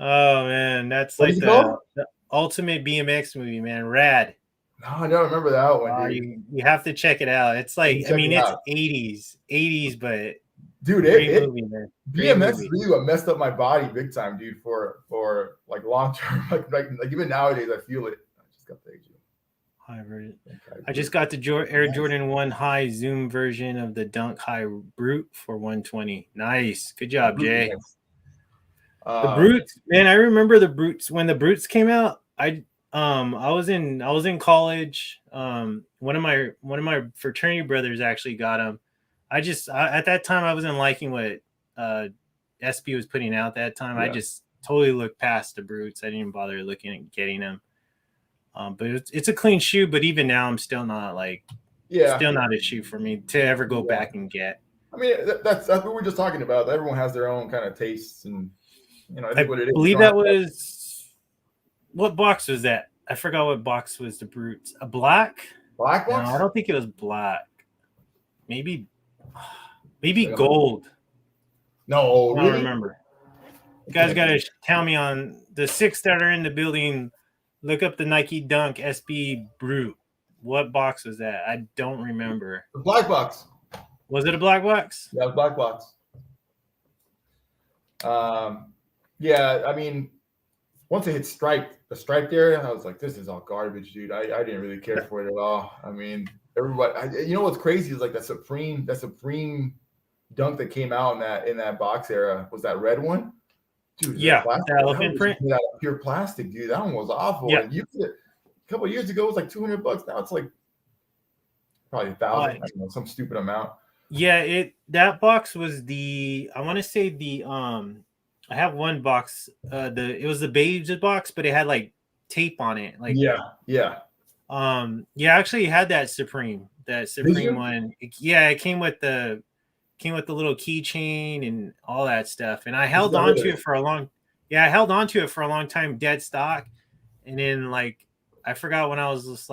Oh man, that's What like is it called? the ultimate BMX movie, man. Rad. No, I don't remember that one, dude. You have to check it out. It's like, I mean, it's 80s, but dude, great movie, man. Great BMX movie. is really what messed up my body big time, dude. For like long term, like even nowadays, I feel it. I just got the age. I just got the Air Jordan 1 High Zoom version of the Dunk High Brute for 120. Nice, good job, Jay. The Brutes, man. I remember the Brutes when the Brutes came out. I was in college. One of my fraternity brothers actually got them. At that time I wasn't liking what SB was putting out that time. Yeah. I just totally looked past the Brutes. I didn't even bother looking at getting them. But it's a clean shoe. But even now, I'm still not still not a shoe for me to ever go back and get. I mean, that's what we're just talking about. Everyone has their own kind of tastes, and I think what it is. I believe that was what box was that? I forgot what box was the Brutes. A black box? No, I don't think it was black. Maybe gold. No, I don't remember. You guys got to tell me on the 6 that are in the building. Look up the Nike Dunk SB Brute. What box was that? I don't remember. The black box. Was it a black box? Yeah, black box. Yeah, I mean, once it hit the striped area, I was like, this is all garbage, dude. I didn't really care for it at all. I mean, everybody, you know what's crazy is like that Supreme Dunk that came out in that box era was that red one. Dude, yeah, the elephant print. Made out of pure plastic, dude. That one was awful. Yeah. And a couple of years ago, it was like $200. Now it's like probably $1,000, some stupid amount. Yeah, that box was I want to say I have one box. It was the beige box, but it had like tape on it. Like yeah. Actually, it had that Supreme one. It came with the little keychain and all that stuff. And I held on to it for a long time, dead stock. And then I forgot when I was just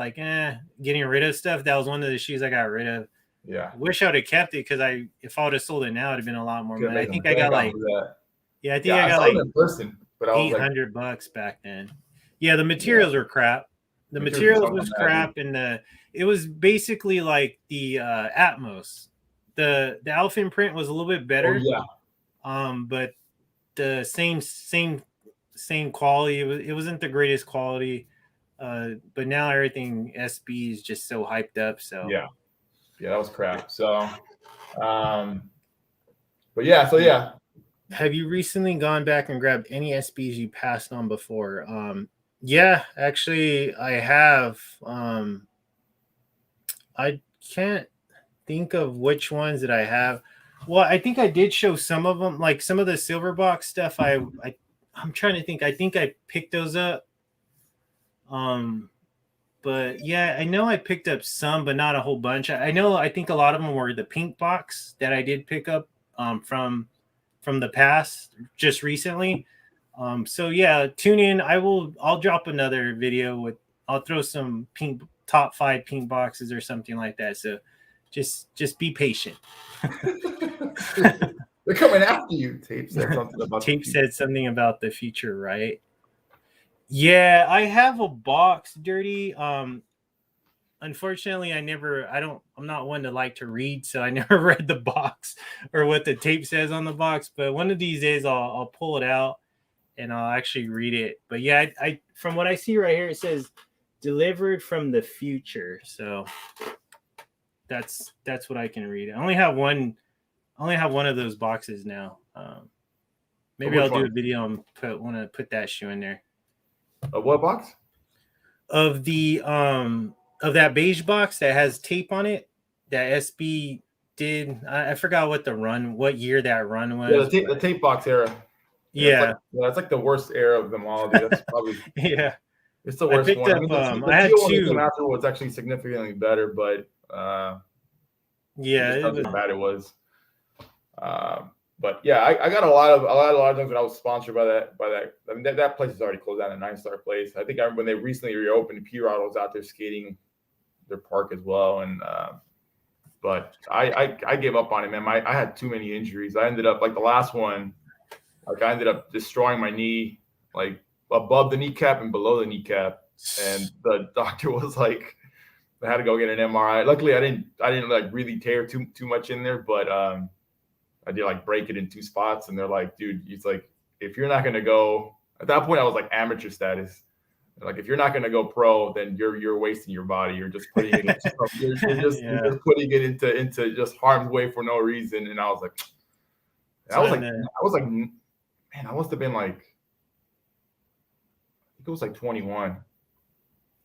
getting rid of stuff. That was one of the shoes I got rid of. Yeah. I wish I would have kept it because if I would have sold it now, it'd have been a lot more money. I think I got I got in person, but $800 back then. Yeah, the materials were crap. The materials was crap, and it was basically like the Atmos. The elephant print was a little bit better. But the same quality. It wasn't the greatest quality. But now everything SB is just so hyped up. So yeah, that was crap. So, but yeah. Have you recently gone back and grabbed any SBs you passed on before? Yeah, actually, I have. I can't think of which ones that I have. Well, I think I did show some of them, like some of the silver box stuff. I'm trying to think. I think I picked those up. But yeah, I know I picked up some, but not a whole bunch. I think a lot of them were the pink box that I did pick up from the past just recently. So yeah, tune in. I'll drop another video I'll throw some top 5 pink boxes or something like that. So just be patient. They're coming after you. Tape said something about the future, right? Yeah, I have a box, Dirty. Unfortunately, I'm not one to like to read, so I never read the box or what the tape says on the box. But one of these days, I'll pull it out and I'll actually read it. But yeah, I from what I see right here, it says delivered from the future. So that's what I can read. I only have one of those boxes now. Maybe I'll do a video and put that shoe in there. What box? Of that beige box that has tape on it that SB did. I forgot what year that run was. Yeah, the tape box era. Yeah. It's like the worst era of them all, dude. That's probably yeah. It's the worst one. I had two. Afterwards, actually significantly better, but yeah, it was bad. It was. but yeah, I got a lot of times when I was sponsored by that. I mean, that place is already closed down, a 9-star place. I think I remember when they recently reopened, P-Rod was out there skating their park as well. And but I gave up on it, man. I had too many injuries. I ended up like the last one, like I ended up destroying my knee, like above the kneecap and below the kneecap. And the doctor was like, I had to go get an MRI. Luckily, I didn't like really tear too much in there, but I did like break it in 2 spots. And they're like, dude, it's like, if you're not gonna go, at that point I was like amateur status. Like, if you're not gonna go pro, then you're wasting your body. You're just putting it you're just putting it into just harm's way for no reason. And I was like, man, I must have been like, I think it was like 21,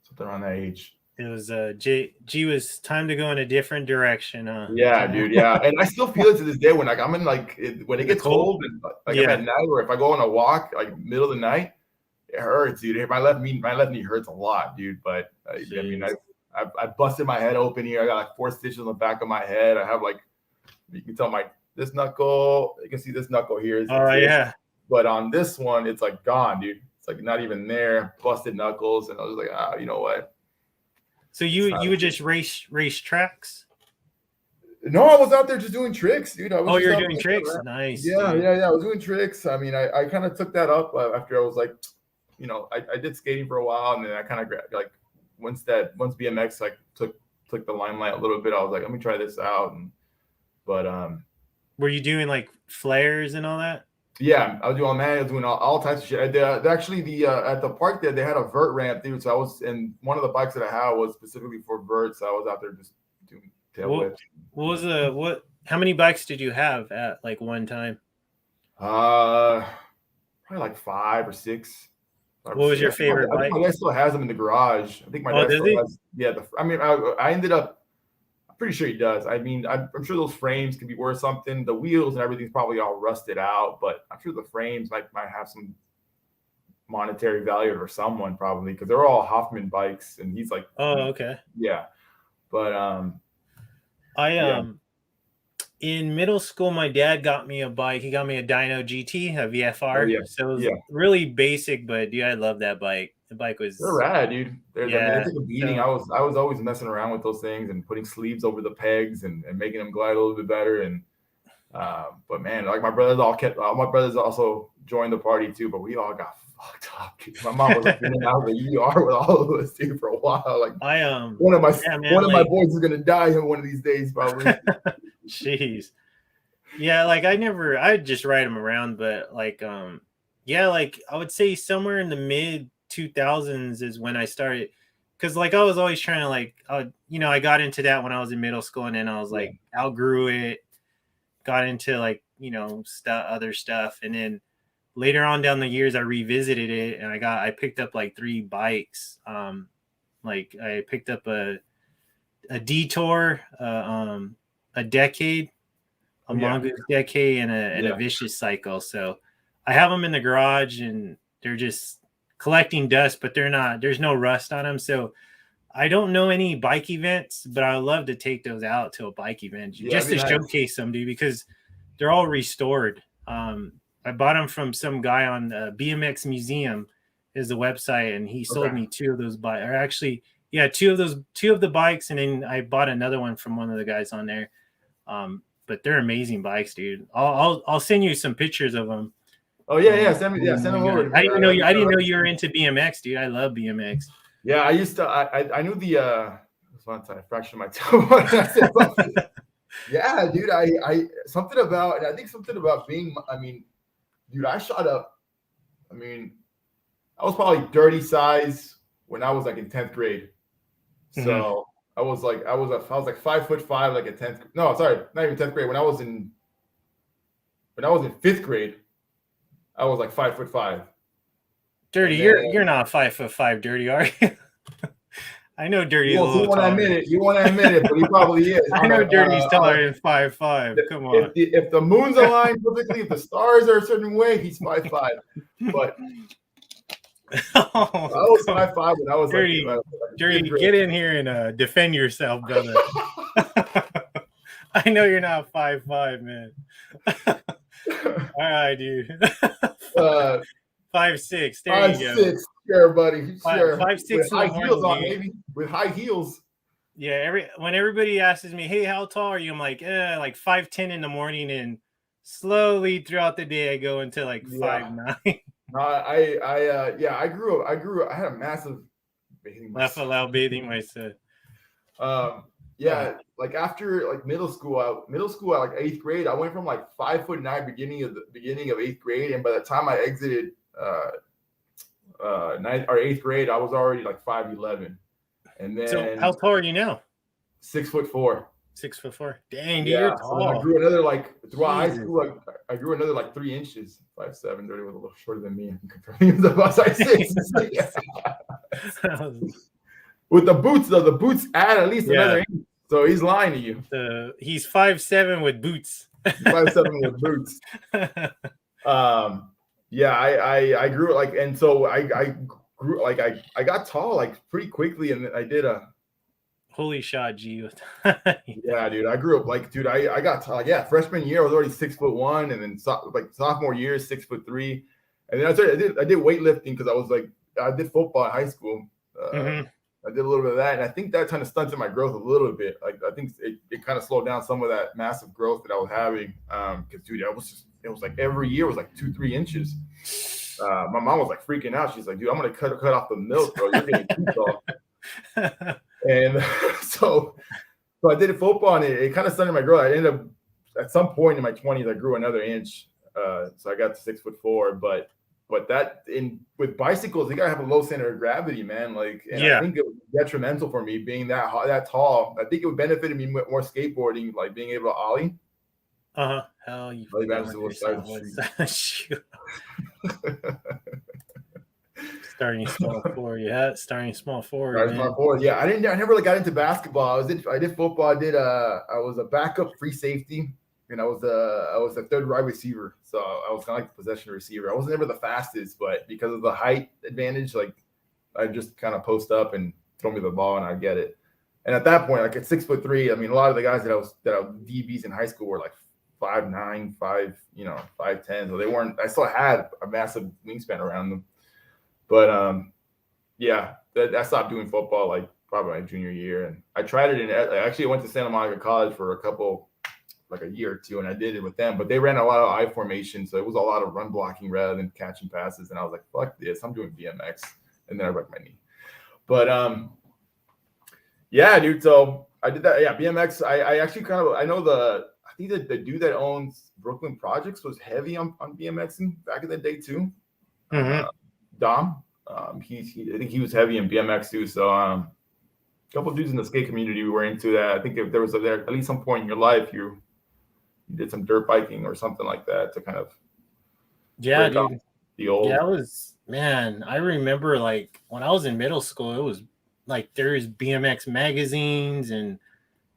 something around that age. It was G was time to go in a different direction, huh? Yeah, dude. Yeah, and I still feel it to this day when like I'm in like when it gets cold and like I'm at night, or if I go on a walk like middle of the night, it hurts, dude. My left knee hurts a lot, dude. But I mean, I busted my head open here. I got like 4 stitches on the back of my head. I have like, you can tell this knuckle. You can see this knuckle here. Yeah. But on this one, it's like gone, dude. It's like not even there. Busted knuckles, and I was like, you know what? So you would just race tracks? No, I was out there just doing tricks, dude. Oh, you're doing tricks? Nice. Yeah, dude. Yeah. I was doing tricks. I mean, I kind of took that up after I was like, you know, I did skating for a while, and then I kind of like once BMX like took the limelight a little bit, I was like, let me try this out. But were you doing like flares and all that? Yeah, I was doing all types of shit. Actually, at the park there, they had a vert ramp, dude. So I was, and one of the bikes that I had was specifically for verts. So I was out there just doing tail whips. How many bikes did you have at like one time? Probably like 5 or 6. What was your favorite bike? My guy still has them in the garage. I think my dad still has. Yeah, I mean, I ended up. Pretty sure he does. I mean, I'm sure those frames could be worth something. The wheels and everything's probably all rusted out, but I'm sure the frames might have some monetary value for someone probably, because they're all Hoffman bikes, and he's like, oh, okay, yeah. But in middle school, my dad got me a bike. He got me a Dyno GT, a VFR. Oh, yeah. So it was really basic, but dude, I love that bike. The bike was they're rad, dude. They took a beating. I was always messing around with those things and putting sleeves over the pegs and making them glide a little bit better. And but man, like my brothers also joined the party too, but we all got fucked up. Dude. My mom was like in and out of the ER with all of us, dude, for a while. Like one of my boys is gonna die one of these days, probably. Jeez. Yeah, like I just ride them around, but like like I would say somewhere in the mid 2000s is when I started, because like I was always trying to like I got into that when I was in middle school, and then I was like outgrew it, got into like other stuff, and then later on down the years I revisited it, and I picked up like 3 bikes. Like I picked up a Detour, a Decade, a Mongoose Decade, and a Vicious Cycle. So I have them in the garage, and they're just collecting dust, but there's no rust on them. So I don't know any bike events, but I would love to take those out to a bike event just to showcase them, dude, because they're all restored. I bought them from some guy on BMX Museum is the website, and he sold me 2 of those bikes, or actually, 2 of the bikes, and then I bought another one from one of the guys on there. But they're amazing bikes, dude. I'll send you some pictures of them. Oh yeah. Send them over. I didn't know you were into BMX, dude. I love BMX. Yeah, I used to. I knew the. One time I fractured my toe. Yeah, dude. I something about being. I mean, dude, I shot up. I mean, I was probably dirty size when I was like in 10th grade. So I was like 5'5", like at 10th. No, sorry, not even 10th grade. When I was in 5th grade, I was like 5'5". Dirty, you're not 5'5", Dirty, are you? I know Dirty. Well, you want to admit it, but he probably is. I know Dirty's taller than 5'5". Come on. If the moon's aligned perfectly, if the stars are a certain way, he's 5'5". But I was 5'5" when I was Dirty. Like Dirty, get in here and defend yourself, brother. I know you're not 5'5", man. All right, dude. uh, 5'6". There you go. 5'6". Sure, buddy. Sure. 5'6" With is a high heels horny on, dude. maybe. With high heels. Yeah, when everybody asks me, "Hey, how tall are you?" I'm like 5'10" in the morning, and slowly throughout the day, I go into like Yeah. 5'9". I grew up. I had a massive bathing Laugh myself. aloud, bathing myself. Yeah, like after like middle school at like 8th grade, I went from like 5'9" beginning of 8th grade, and by the time I exited ninth or 8th grade, I was already like 5'11", and So, how then tall are you now? 6'4". 6'4". Dang, dude, Yeah, you're so then I tall. grew another like throughout high Jesus. school. I grew another like 3 inches. 5'7", Dirty was a little shorter than me. He was about size 6. With the boots though, the boots add at least another inch. So he's lying to you. He's 5'7" with boots. 5'7" with boots. Yeah, I grew like, and so I grew like I got tall like pretty quickly, and I did a holy shot, G. Yeah, dude, I grew up like, dude, I got tall. Yeah, freshman year I was already 6'1", and then like sophomore year 6'3", and then I did weightlifting because I did football in high school. I did a little bit of that, and I think that kind of stunted my growth a little bit. Like I think it kind of slowed down some of that massive growth that I was having. Because dude, it was like every year was like 2-3 inches. My mom was like freaking out. She's like, dude, I'm gonna cut off the milk, bro. You're getting too tall. And so I did football, and it kind of stunted my growth. I ended up at some point in my 20s, I grew another inch. So I got to 6'4", but that with bicycles, you gotta have a low center of gravity, man. Like, and I think it was detrimental for me being that tall. I think it would benefit me more skateboarding, like being able to ollie. Hell, you starting small forward. Yeah, starting small forward. Small forward. Yeah, I never really got into basketball. I did football. I was a backup free safety. And I was a third wide receiver, so I was kind of like the possession receiver. I wasn't ever the fastest, but because of the height advantage, like I just kind of post up and throw me the ball and I get it. And at that point, like at 6'3", I mean, a lot of the guys that I was DBs in high school were like 5'9", 5'10", so they weren't. I still had a massive wingspan around them, but yeah, I stopped doing football like probably my junior year, and I tried it I actually went to Santa Monica College for like a year or two, and I did it with them, but they ran a lot of I formation, so it was a lot of run blocking rather than catching passes, and I was like, fuck this, I'm doing BMX, and then I broke my knee. But yeah, dude, so I did that. Yeah, BMX. I actually I think that the dude that owns Brooklyn Projects was heavy on BMXing back in the day too. Dom. I think he was heavy in BMX too. So a couple of dudes in the skate community were into that. I think if there was at least some point in your life you did some dirt biking or something like that to kind of dude. The old. Yeah, I remember like when I was in middle school, it was like there's BMX magazines and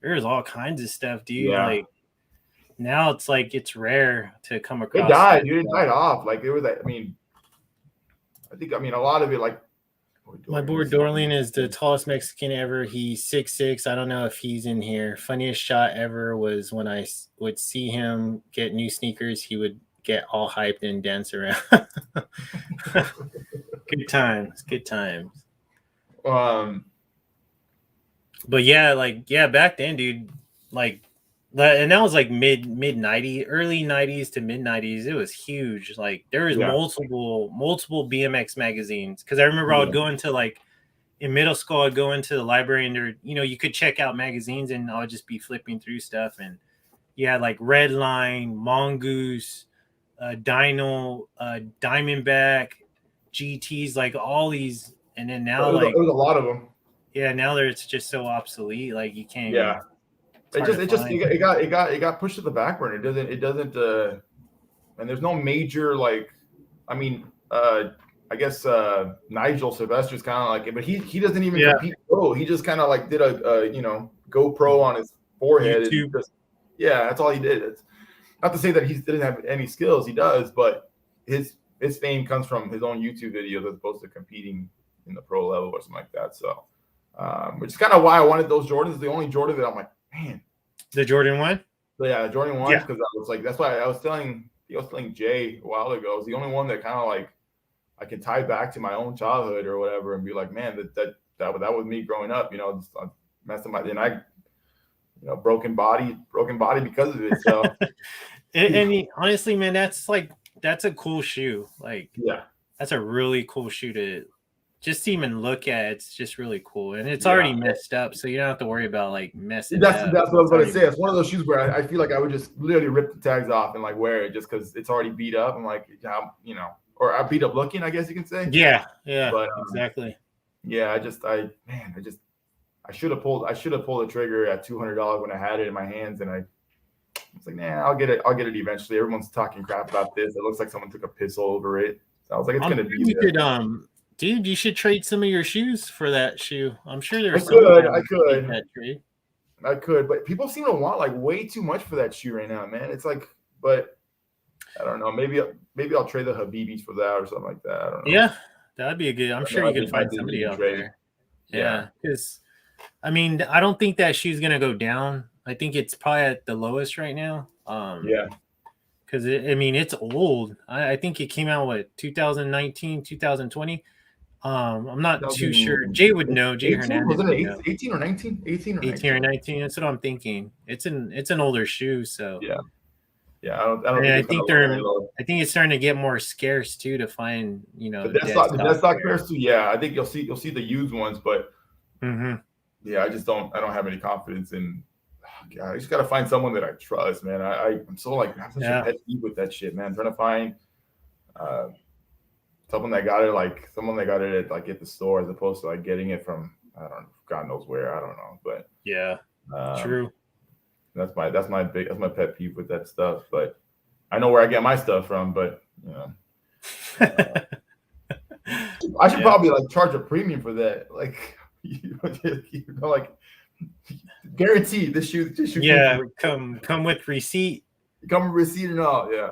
there's all kinds of stuff, dude. Yeah. Like now it's like it's rare to come across. It died, dude. It died off. Like it was. I mean, a lot of it like. My boy Dorlin is the tallest Mexican ever. He's 6'6". I don't know if he's in here. Funniest shot ever was when I would see him get new sneakers. He would get all hyped and dance around. Good times. But yeah, back then, dude, like, and that was like mid 90s, early 90s to mid 90s. It was huge. Like there was multiple BMX magazines. Cause I remember I would go into like in middle school, I'd go into the library and there, you could check out magazines and I would just be flipping through stuff. And you had like Redline, Mongoose, Dino, Diamondback, GTs, like all these. And then now there was a lot of them. Yeah, now it's just so obsolete. Like you can't. Yeah. It got pushed to the back burner. It doesn't and there's no major like, I mean, I guess Nigel Sylvester's kind of like it, but he doesn't even compete pro. He just kind of like did a GoPro on his forehead. And that's all he did. It's not to say that he didn't have any skills. He does, but his fame comes from his own YouTube videos as opposed to competing in the pro level or something like that. So, which is kind of why I wanted those Jordans. The only Jordan that I'm like, man, the Jordan 1. So yeah, Jordan 1 because I was like, that's why I was telling was telling Jay a while ago, it's the only one that kind of like I can tie back to my own childhood or whatever, and be like, man, that was me growing up. Just messing my, and I, broken body because of it. So, honestly, man, that's a cool shoe. Like, yeah, that's a really cool shoe to just even look at. It's just really cool, and it's already messed up, so you don't have to worry about like messing. That's up. what I was going to say. It's one of those shoes where I feel like I would just literally rip the tags off and like wear it just because it's already beat up. I'm like, or I beat up looking, I guess you can say. Yeah, but exactly. Yeah, I should have pulled the trigger at $200 when I had it in my hands, and I was like, nah, I'll get it eventually. Everyone's talking crap about this. It looks like someone took a piss all over it. So I was like, it's gonna be there. Dude, you should trade some of your shoes for that shoe. I'm sure there's I could, but people seem to want like way too much for that shoe right now, man. It's like, but I don't know. Maybe I'll trade the Habibis for that or something like that. I don't know. Yeah, that'd be a good. I'm sure you can find somebody out there. Yeah, because I mean, I don't think that shoe's gonna go down. I think it's probably at the lowest right now. Yeah. Because it's old. I think it came out 2019, 2020. I'm not too sure. Jay would know. Jay Hernandez. Wasn't it 18 or 19? 18 or 19. 18 or 19. That's what I'm thinking. It's an older shoe, so yeah. I don't. I think it's starting to get more scarce too to find. The dead stock pairs too. Yeah, I think you'll see the used ones, but yeah, I don't have any confidence in. God, I just gotta find someone that I trust, man. I'm so like I'm such a pet peeve with that shit, man. I'm trying to find someone that got it at the store as opposed to like getting it from God knows where. I don't know, but yeah, true. That's my pet peeve with that stuff. But I know where I get my stuff from. But I should probably like charge a premium for that. Like like guaranteed this shoe. Yeah, come with receipt. Come with receipt and all. Yeah.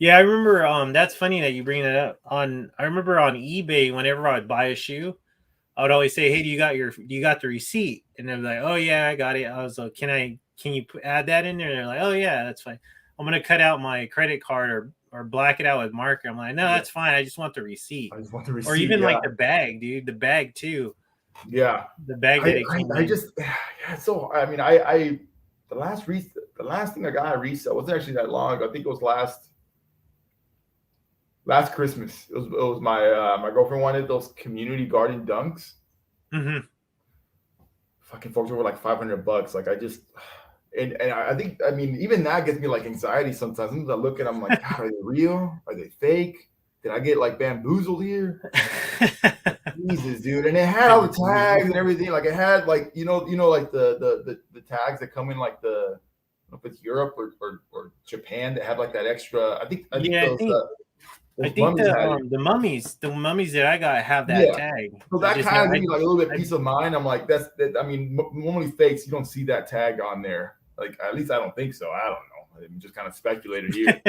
Yeah, I remember. That's funny that you bring that up. I remember on eBay, whenever I'd buy a shoe, I would always say, "Hey, do you got the receipt?" And they're like, "Oh yeah, I got it." I was like, "Can you add that in there?" And they're like, "Oh yeah, that's fine. I'm gonna cut out my credit card or black it out with marker." I'm like, "No, that's fine. I just want the receipt." Or even like the bag, dude. The bag too. Yeah, the bag that it came in. So I mean, the last thing I got at resale wasn't actually that long ago. I think it was last Christmas. It was my girlfriend wanted those community garden dunks. Mm-hmm. Fucking folks were like $500. Like I just and I think even that gets me like anxiety sometimes. Sometimes I look at them like, God, are they real? Are they fake? Did I get like bamboozled here? Jesus, dude. And it had all the tags and everything. Like it had like like the tags that come in like I don't know if it's Europe or Japan that have like that extra. I think the mummies that I got have that tag. So that kind of gives me like a little bit peace of mind. I'm like, normally fakes, you don't see that tag on there. Like, at least I don't think so. I don't know. I'm just kind of speculated here.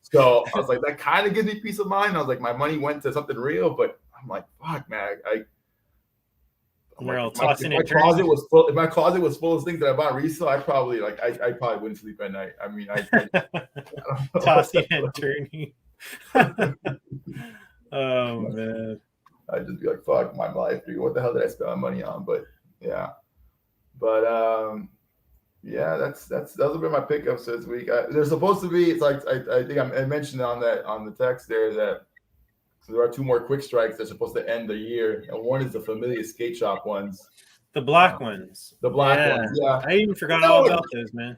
So I was like, that kind of gives me peace of mind. I was like, my money went to something real, but I'm like, fuck, man. If my closet was full of things that I bought resale, I probably wouldn't sleep at night. I mean, tossing and turning. Oh man, I'd just be like, fuck my life, dude. What the hell did I spend my money on? But yeah, those have been my pickups this week. There's supposed to be. It's like I think I mentioned on the text there that there are 2 more quick strikes that's supposed to end the year, and one is the Familia Skate Shop ones, the black ones. The black ones, yeah. I even forgot all about those, man.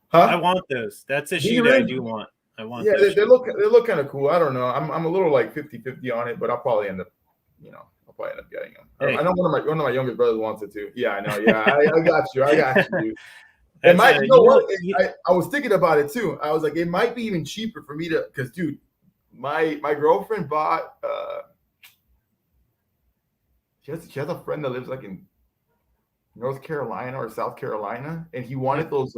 Huh? I want those. That's a shoe that I do want. I want. Yeah, they look kind of cool. I don't know. I'm a little like 50-50 on it, but I'll probably end up getting them. Hey. I know one of my youngest brothers wants it too. Yeah, I know. Yeah, I got you. Dude. It might. I was thinking about it too. I was like, it might be even cheaper for me to, because dude, my girlfriend bought. She has a friend that lives like in North Carolina or South Carolina, and he wanted those.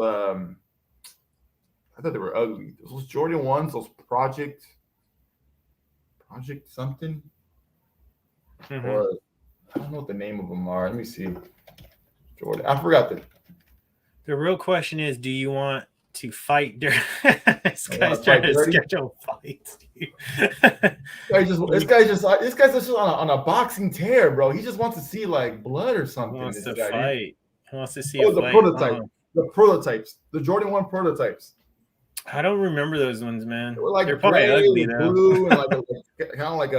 I thought they were ugly. Those Jordan 1s, those Project something. Mm-hmm. Or I don't know what the name of them are. Let me see. Jordan. I forgot the real question is, do you want to fight. This I want guy's to trying fight to dirty. schedule fights, dude. This guy's just on a boxing tear, bro. He just wants to see like blood or He something. wants This to guy, dude. fight. He wants to see Oh, a the fight. prototype, the prototypes, the Jordan 1 prototypes. I don't remember those ones, man. They were like They're probably gray ugly with though. blue and like kind of like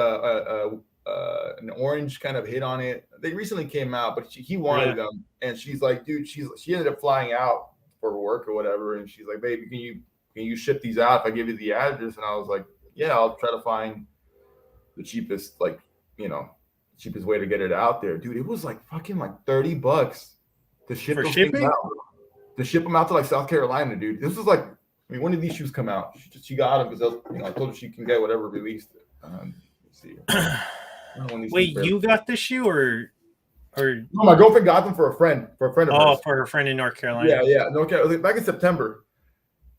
an orange kind of hit on it. They recently came out, but he wanted them, and she's like, dude, she ended up flying out for work or whatever, and she's like, baby, can you ship these out if I give you the address? And I was like, yeah, I'll try to find the cheapest, like, cheapest way to get it out there, dude. It was like fucking like $30 to ship those things out. To ship them out to like South Carolina, dude. This was like, I mean, when did these shoes come out? She got them because I told her she can get whatever released. Let's see. Wait, you got the shoe or? No, my girlfriend got them for a friend of hers. Oh, for her friend in North Carolina. Yeah, North Carolina. Back in September.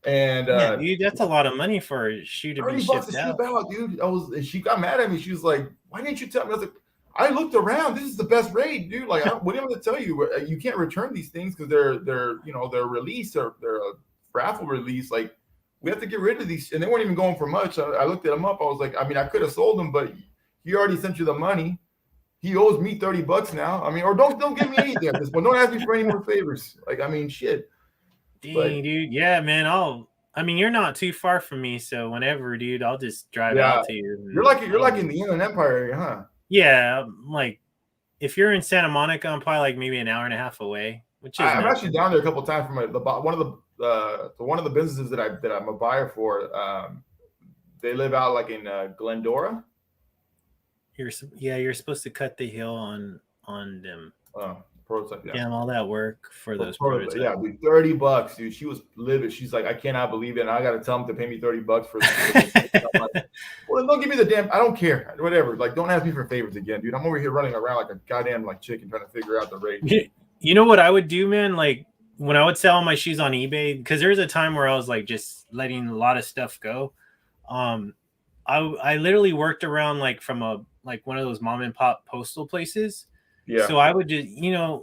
And yeah, dude, that's a lot of money for a shoe to be shipped out. Dude. She got mad at me. She was like, "Why didn't you tell me?" I was like, "I looked around. This is the best rate, dude. Like, what am I going to tell you? You can't return these things because they're released or they're a raffle release. Like, we have to get rid of these." And they weren't even going for much. I looked at them up. I was like, I mean, I could have sold them, but he already sent you the money. He owes me $30 now. I mean, or don't give me anything at this point. Don't ask me for any more favors. Like, I mean, shit. Dang, dude. Yeah, man. I mean, you're not too far from me, so whenever, dude, I'll just drive out to you. You're like in the Inland Empire area, huh? Yeah, like if you're in Santa Monica, I'm probably like maybe an hour and a half away. Which is I'm actually down there a couple of times for one of the businesses that I'm a buyer for. They live out like in Glendora. You're supposed to cut the hill on them. Prototype, yeah. Damn, all that work for those prototypes. Yeah, dude, $30, dude. She was livid. She's like, I cannot believe it. And I got to tell them to pay me $30 for this. Like, well, don't give me the damn. I don't care. Whatever. Like, don't ask me for favors again, dude. I'm over here running around like a goddamn like chicken trying to figure out the rate. You know what I would do, man? Like when I would sell my shoes on eBay, because there was a time where I was like just letting a lot of stuff go. I literally worked around like from one of those mom and pop postal places. Yeah. So I would just,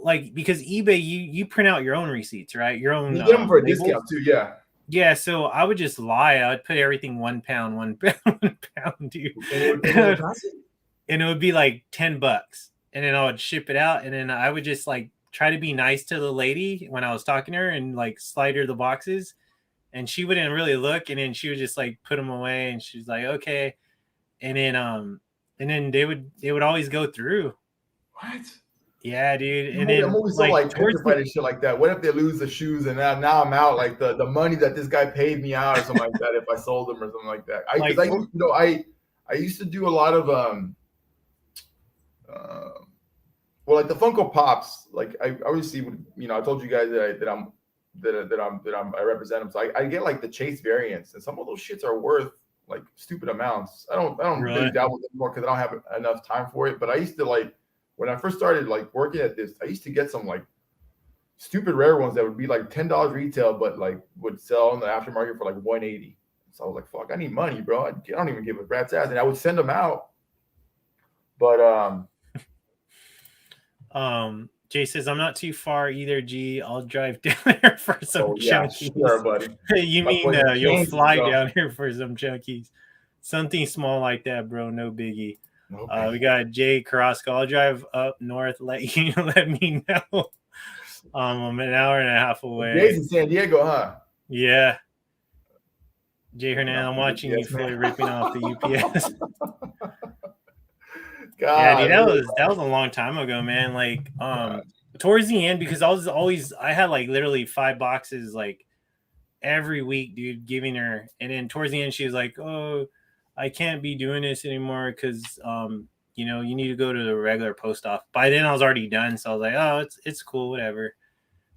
like, because eBay, you print out your own receipts, right? Your own. You get them for a discount too, yeah. Yeah, so I would just lie. I would put everything 1 pound, 1 pound, 1 pound, dude. And it would be like $10. And then I would ship it out. And then I would just like try to be nice to the lady when I was talking to her and like slide her the boxes. And she wouldn't really look. And then she would just like put them away. And she's like, okay. And then they would always go through. What? Yeah, dude. And then I'm always so like petrified and shit like that. What if they lose the shoes and now I'm out? Like the money that this guy paid me out or something like that if I sold them or something like that. I used to do a lot of like the Funko Pops. Like I obviously I told you guys that I represent them. So I get like the Chase variants, and some of those shits are worth like stupid amounts. I don't really dabble with it anymore because I don't have enough time for it. But I used to like. When I first started like working at this, I used to get some like stupid rare ones that would be like $10 retail, but like would sell in the aftermarket for like $180. So I was like, "Fuck, I need money, bro. I don't even give a rat's ass." And I would send them out. But Jay says, "I'm not too far either. G, I'll drive down there for some junkies." Sure, buddy. You mean you'll fly down here for some junkies? Something small like that, bro. No biggie. Okay. We got Jay Carrasco. I'll drive up north. Let me know. I'm an hour and a half away. Jay's in San Diego, huh? Yeah. Jay Hernandez, I'm watching you fully ripping off the UPS. God, yeah, dude, that was a long time ago, man. Like, towards the end, because I had like literally 5 boxes like every week, dude, giving her, and then towards the end, she was like, "Oh, I can't be doing this anymore because, you need to go to the regular post office." By then I was already done. So I was like, oh, it's cool, whatever.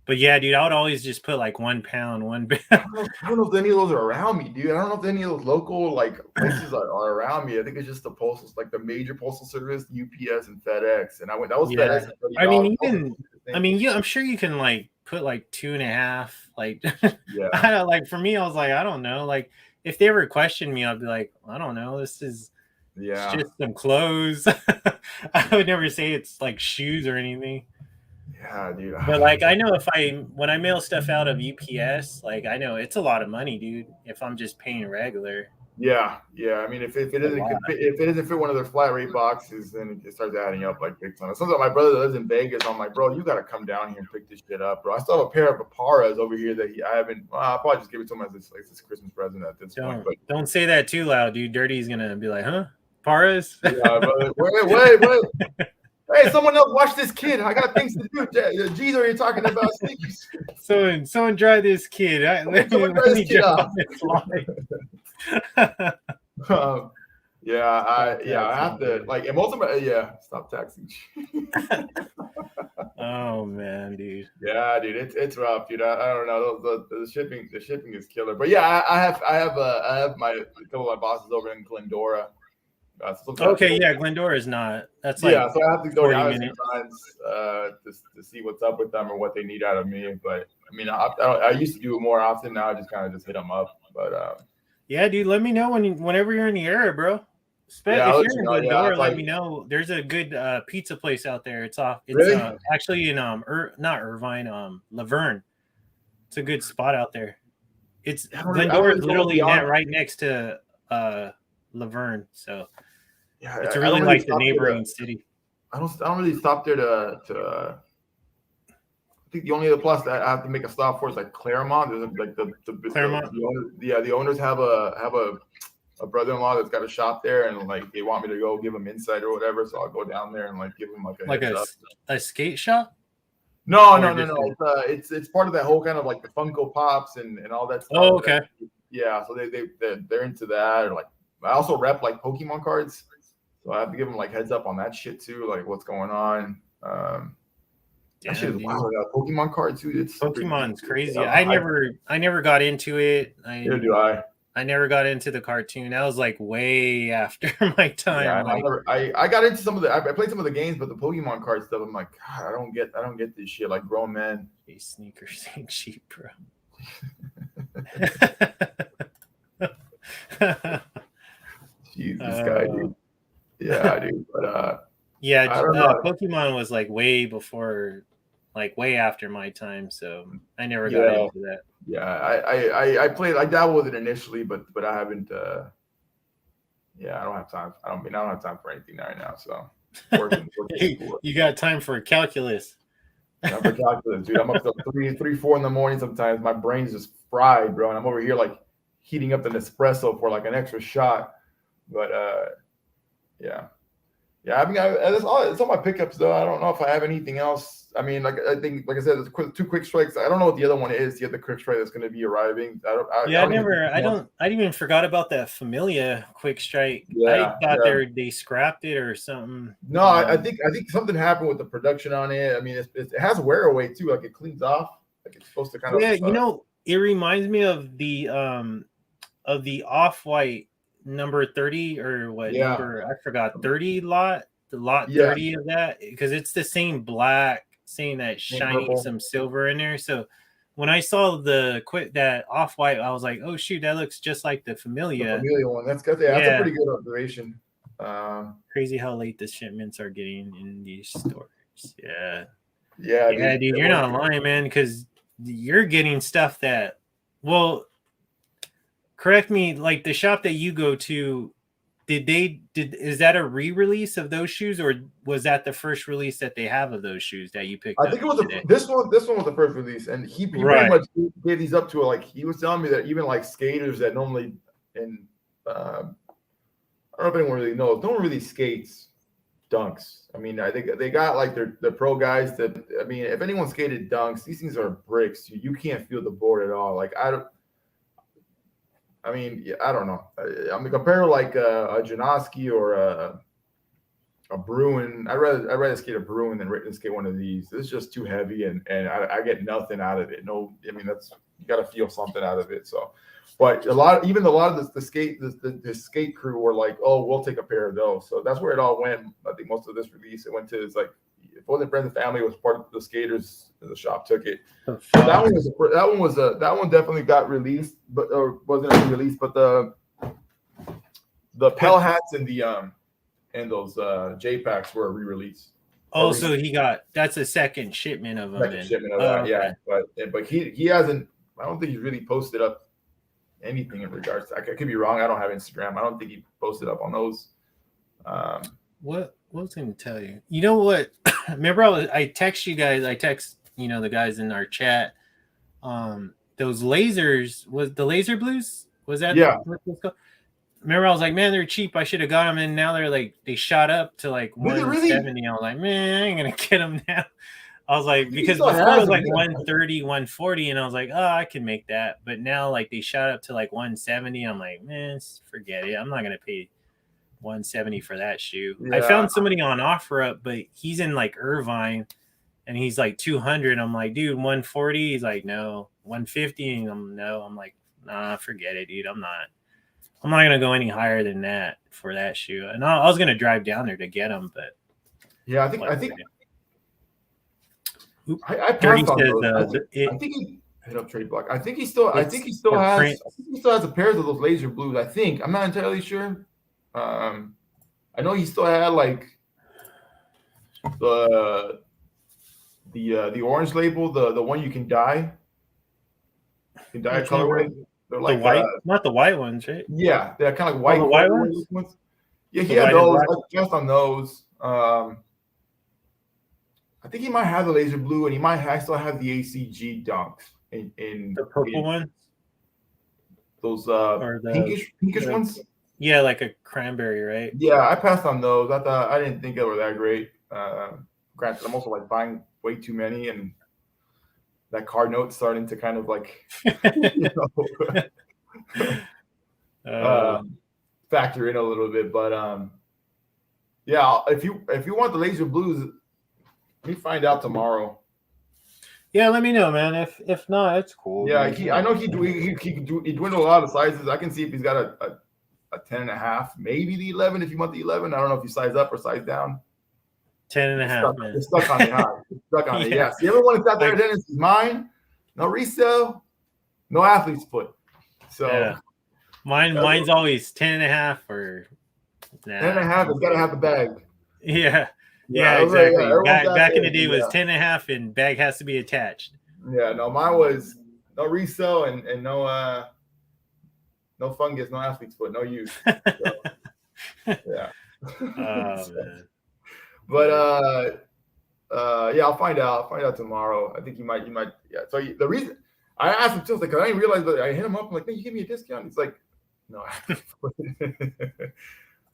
But yeah, dude, I would always just put like 1 pound, 1 pound. I don't know if any of those are around me, dude. I don't know if any of those local like places are around me. I think it's just the postal, like the major postal service, UPS and FedEx. And that was FedEx. I'm sure you can like put like 2.5, like, yeah. Like for me, I was like, I don't know, like, if they ever questioned me, I'd be like, I don't know. This is it's just some clothes. I would never say it's like shoes or anything. Yeah, Yeah, dude. But like, I know when I mail stuff out of UPS, like I know it's a lot of money, dude. If I'm just paying regular. Yeah. I mean, if it doesn't fit one of their flat rate boxes, then it starts adding up like big time. Sometimes my brother lives in Vegas. I'm like, bro, you got to come down here and pick this shit up, bro. I still have a pair of Aparas over here that I haven't. I'll probably just give it to him as this Christmas present at this point. But don't say that too loud, dude. Dirty's gonna be like, huh? Paras? Yeah, brother. Wait. Hey, someone else watch this kid. I got things to do. G's are you talking about sneakers? Someone dry this kid. Let me kid off. I have to like, and most of my stop taxing. Oh man, dude. Yeah, dude, it's rough, dude. I don't know. The shipping is killer. But yeah, I have a couple of my bosses over in Glendora. Glendora is not. That's like so I have to go down 40 minutes. sometimes to see what's up with them or what they need out of me. But I mean, I used to do it more often. Now I just kind of just hit them up. But yeah, dude, let me know whenever you're in the area, bro. If you're in Glendora, let me know. There's a good pizza place out there. It's actually in not Irvine, Laverne. It's a good spot out there. It's Glendora is literally right next to Laverne, so it's really like the neighboring city. I don't really stop there to I think the only other plus that I have to make a stop for is like Claremont. There's like the Claremont. The owners have a brother-in-law that's got a shop there, and like they want me to go give them insight or whatever. So I'll go down there and like give them a skate shop. No. It's part of that whole kind of like the Funko Pops and all that stuff. Oh, okay. Yeah, so they're into that. Or like I also rep like Pokemon cards, so I have to give them like heads up on that shit too, like what's going on. That shit is wild. Pokemon cards, dude. Pokemon's crazy. I never got into it. Neither do I. I never got into the cartoon. That was like way after my time. Yeah, I got into some of I played some of the games, but the Pokemon card stuff, I'm like, God, I don't get this shit. Like grown men. These sneakers ain't cheap, bro. Jesus, guy, dude. Yeah, dude. But Pokemon was like way before, like way after my time, so I never got into that. Yeah, I dabbled with it initially, but I haven't. I don't have time. I don't have time for anything right now. So working you got time for calculus. Yeah, for calculus, dude. I'm up to 3, 4 in the morning sometimes. My brain's just fried, bro, and I'm over here like heating up the Nespresso for like an extra shot. But yeah. I mean, it's all my pickups though. I don't know if I have anything else. I mean, like I said, there's 2 quick strikes. I don't know what the other one is. The other quick strike that's going to be arriving. I even forgot about that Familia quick strike. I thought they scrapped it or something. No, I think something happened with the production on it. I mean, it has wear away too. Like it cleans off. Like it's supposed to kind of. Yeah, it reminds me of the Off-White number 30 or what number I forgot 30 lot. The lot 30 of that, because it's the same black, same that shiny purple. Some silver in there. So when I saw that Off-White, I was like, oh shoot, that looks just like the Familia. The Familia one. That's good. That's a pretty good observation. Crazy how late the shipments are getting in these stores. Yeah, dude, you're not lying, man, because you're getting stuff that, well, correct me, like the shop that you go to, is that a re-release of those shoes, or was that the first release that they have of those shoes that you picked up? I think it was this one was the first release, and he pretty much gave these up to like he was telling me that even like skaters that normally I don't know if anyone really knows, no one really skates dunks. I mean, I think they got like the pro guys that, I mean, if anyone skated dunks, these things are bricks. You can't feel the board at all. Like I don't know. I mean, compare like a Janoski or a Bruin. I'd rather skate a Bruin than skate one of these. This is just too heavy, and I get nothing out of it. No, I mean you got to feel something out of it. So, but a lot of the skate crew were like, oh, we'll take a pair of those. So that's where it all went. I think most of this release it went to is like, if it wasn't friends and family, it was part of the skaters. The shop took it. So that one definitely got released, or wasn't released. But the Pell hats and those J packs were re-released. Oh, so that's a second shipment of them. Second shipment of that, okay. yeah. But he hasn't. I don't think he's really posted up anything in regards to. I could be wrong. I don't have Instagram. I don't think he posted up on those. What was I going to tell you? You know what? Remember, I text you guys. I text the guys in our chat. Those lasers, was the laser blues? Was that? Yeah. Remember, I was like, man, they're cheap. I should have got them, and now they shot up to like 170. I was like, man, I ain't gonna get them now. I was like, because before it was like 130, 140, and I was like, oh, I can make that. But now like they shot up to like 170. I'm like, man, forget it. I'm not gonna pay 170 for that shoe. Yeah. I found somebody on OfferUp, but he's in like Irvine, and he's like 200. I'm like, dude, 140. He's like, no, 150. And no. I'm like, nah, forget it, dude. I'm not gonna go any higher than that for that shoe. And I was gonna drive down there to get them, but yeah, I think I passed on those. I think he hit up Trade Block. I think he still has a pair of those laser blues. I think. I'm not entirely sure. I know he still had like the orange label, the one you can dye. You can dye a colorway. They're like the white, not the white ones, right? Yeah, they're kind of like white. The white ones? Yeah, he had those. Just on those. I think he might have the laser blue, and he might still have the ACG dunks in the purple ones. Those pinkish ones. Yeah, like a cranberry, right? Yeah, I passed on those. I didn't think they were that great. Granted, I'm also like buying way too many, and that card note's starting to kind of like factor in a little bit. But yeah, if you want the laser blues, let me find out tomorrow. Yeah, let me know, man. If not, it's cool. Yeah, I know he dwindled a lot of sizes. I can see if he's got a 10.5, maybe the 11 if you want the 11. I don't know if you size up or size down. 10.5, man. It's stuck on it. It's stuck on it. Yes. The other one that's out there, Dennis, is mine. No resale, no athlete's foot. So yeah. Mine's always 10.5 or 10.5. It's got to have the bag. Yeah. Yeah, exactly. Back in the day was 10.5 and bag has to be attached. Yeah, no, mine was no resale and no fungus, no athlete's foot, no use. So, yeah. Man. But yeah, I'll find out tomorrow. I think you might. Yeah. So the reason I asked him too, like, I didn't realize that. I hit him up. I'm like, hey, you give me a discount. He's like, no.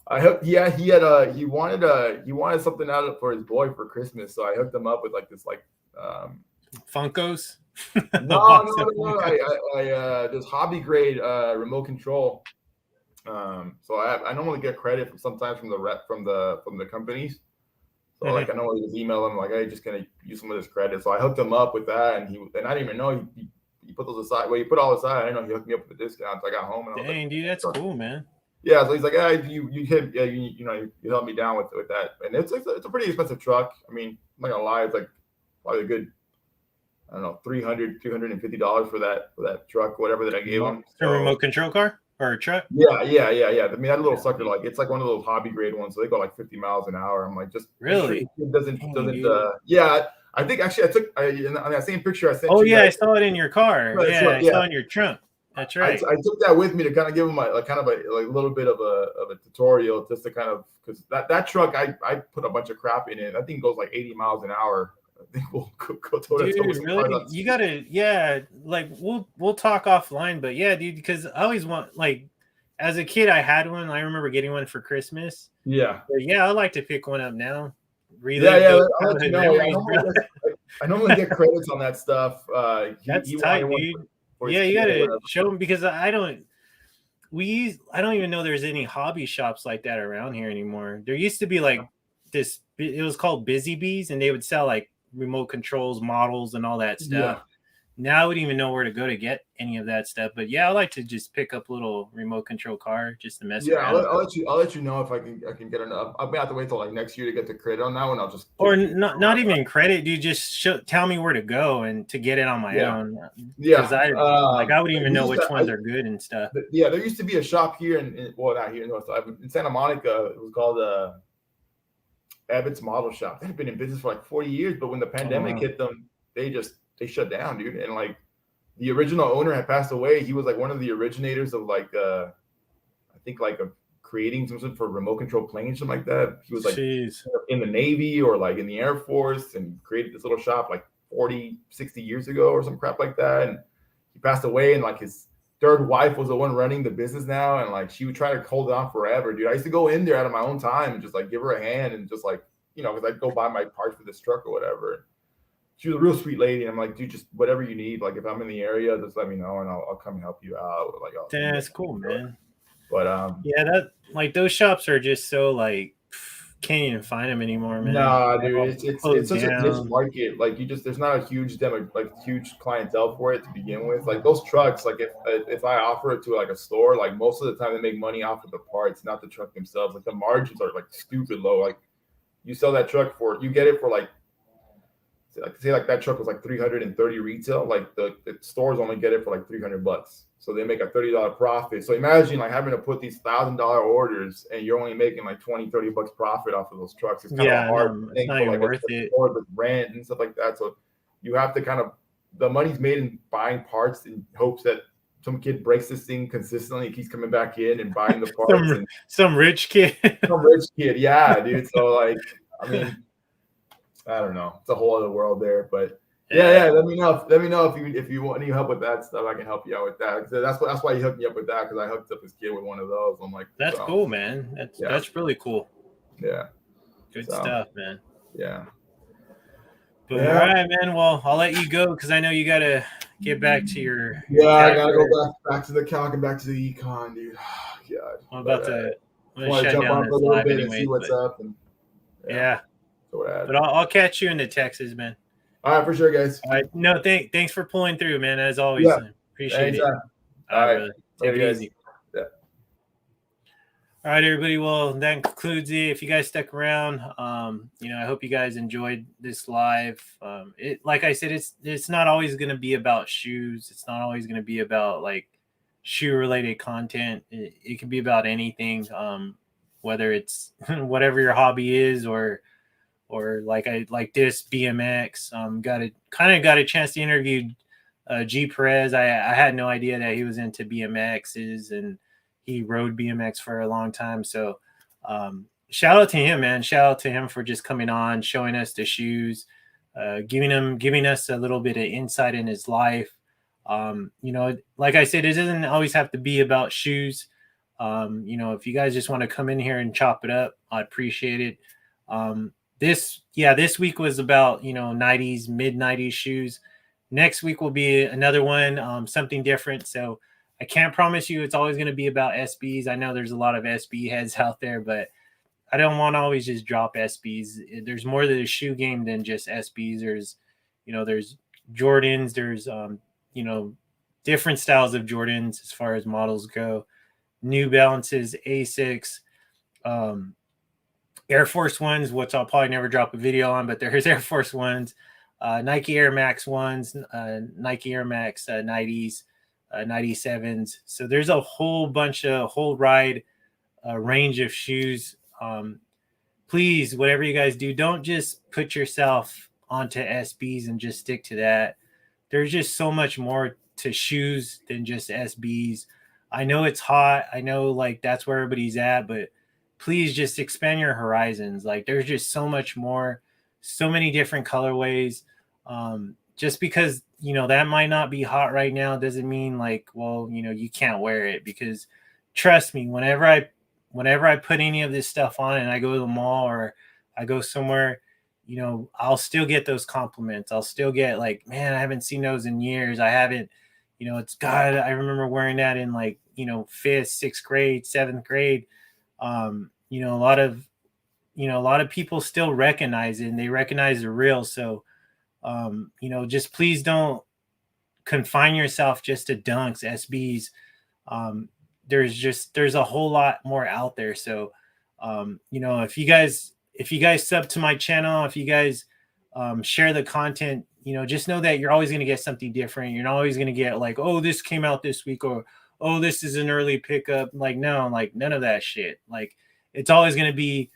I hooked. Yeah, he wanted something out of for his boy for Christmas. So I hooked him up with like this Funkos. No. I this hobby grade remote control. So I normally get credit sometimes from the companies. So like I normally just email him like, hey, just gonna use some of this credit. So I hooked him up with that, and I didn't even know he put those aside. Well, he put all aside. I didn't know he hooked me up with the discount. So I got home and dang, dude, that's cool, man. Yeah, so he's like, hey, you helped me down with that, and it's a pretty expensive truck. I mean, I'm not gonna lie, it's like probably a good, I don't know, $350 for that truck, whatever that I gave him. A remote control car or a truck? Yeah. I mean, that little sucker, like it's like one of those hobby grade ones, so they go like 50 miles an hour. I'm like, just really? It doesn't. Yeah, I think actually on that same picture I sent. Oh yeah, I saw it in your car. Yeah, I saw it in your trunk. That's right. I took that with me to kind of give him a little bit of a tutorial, just to kind of, because that truck I put a bunch of crap in it. That thing goes like 80 miles an hour. I think we'll go dude, really? You gotta, like we'll talk offline, but yeah, dude, because I always want, like, as a kid I had one. I remember getting one for Christmas. Yeah. But yeah, I like to pick one up now. I'll let you know. I normally get credits on that stuff. That's tight, dude. Yeah, you gotta show them, because I don't even know there's any hobby shops like that around here anymore. There used to be like this. It was called Busy Bees, and they would sell like remote controls, models, and all that stuff. Yeah. Now I wouldn't even know where to go to get any of that stuff. But yeah, I like to just pick up a little remote control car just to mess around. Yeah, I'll let you know if I can get enough. I'll have to wait till like next year to get the credit on that one. I'll just not even credit, dude. Just tell me where to go and to get it on my own. Yeah, because I wouldn't even know which ones are good and stuff. Yeah, there used to be a shop here not here in Santa Monica. It was called Abbott's model shop. They've been in business for like 40 years, but when the pandemic hit them, they shut down, dude. And like the original owner had passed away. He was like one of the originators of like I think like a creating something for remote control planes, something like that. He was like in the Navy or like in the Air Force and created this little shop like 40, 60 years ago or some crap like that. And he passed away, and like his third wife was the one running the business now, and like she would try to hold it on forever, dude. I used to go in there out of my own time and just like give her a hand and just like, you know, because I'd go buy my parts for this truck or whatever. She was a real sweet lady, and I'm like, dude, just whatever you need. Like if I'm in the area, just let me know, and I'll come help you out. Like, that's cool, man. But yeah, that like those shops are just so like can't even find them anymore, man. Nah, dude, it's such a niche market. Like there's not a huge huge clientele for it to begin with. Like those trucks, like if I offer it to like a store, like most of the time they make money off of the parts, not the truck themselves. Like the margins are like stupid low. Like you sell that truck you get it for like say like that truck was like 330 retail. Like the stores only get it for like $300. So they make a $30 profit. So imagine like having to put these $1,000 orders and you're only making like $20-$30 profit off of those trucks. It's kind of a hard thing for like worth it with rent and stuff like that. So you have to kind of, the money's made in buying parts in hopes that some kid breaks this thing consistently, keeps coming back in and buying the parts. some rich kid. Some rich kid, yeah, dude. So like, I mean, I don't know. It's a whole other world there, but yeah. Let me know if you want any help with that stuff. I can help you out with that. That's why he hooked me up with that, because I hooked up his kid with one of those. I'm like, that's cool, man. That's really cool. Yeah, good stuff, man. Yeah. But all right, man. Well, I'll let you go because I know you gotta get back to your. I gotta go back to the calc and back to the econ, dude. Oh, God. I'm about to shut down on this for a little live bit anyway, and see what's up. And yeah. But I'll catch you in the Texas, man. All right, for sure, guys. All right. No, thanks for pulling through, man. As always, appreciate it. All right, take it easy. Yeah. All right, everybody. Well, that concludes it. If you guys stuck around, I hope you guys enjoyed this live. Like I said, it's not always going to be about shoes. It's not always going to be about like shoe-related content. It can be about anything, whether it's whatever your hobby is or like this BMX. Got a chance to interview G Perez. I had no idea that he was into BMXs and he rode BMX for a long time. So shout out to him, man. Shout out to him for just coming on, showing us the shoes, giving us a little bit of insight in his life. Like I said, it doesn't always have to be about shoes. If you guys just want to come in here and chop it up, I appreciate it. This week was about, 90s, mid-90s shoes. Next week will be another one, something different. So I can't promise you it's always going to be about SBs. I know there's a lot of SB heads out there, but I don't want to always just drop SBs. There's more to the shoe game than just SBs. There's Jordans. There's, different styles of Jordans as far as models go. New Balances, Asics, Air Force Ones, which I'll probably never drop a video on, but there's Air Force Ones, Nike Air Max Ones, Nike Air Max 90s, 97s. So there's a whole ride range of shoes. Please, whatever you guys do, don't just put yourself onto SBs and just stick to that. There's just so much more to shoes than just SBs. I know it's hot. I know like that's where everybody's at, but please just expand your horizons. Like there's just so much more, so many different colorways. Just because, that might not be hot right now doesn't mean like, well, you can't wear it, because trust me, whenever I put any of this stuff on and I go to the mall or I go somewhere, I'll still get those compliments. I'll still get like, man, I haven't seen those in years. I haven't, I remember wearing that in like, 5th, 6th grade, 7th grade. A lot of people still recognize it and they recognize the real. So, just please don't confine yourself just to dunks, SBs. There's a whole lot more out there. So, if you guys sub to my channel, if you guys share the content, just know that you're always going to get something different. You're not always going to get like, oh, this came out this week, or, oh, this is an early pickup. Like, no, like none of that shit. Like it's always going to be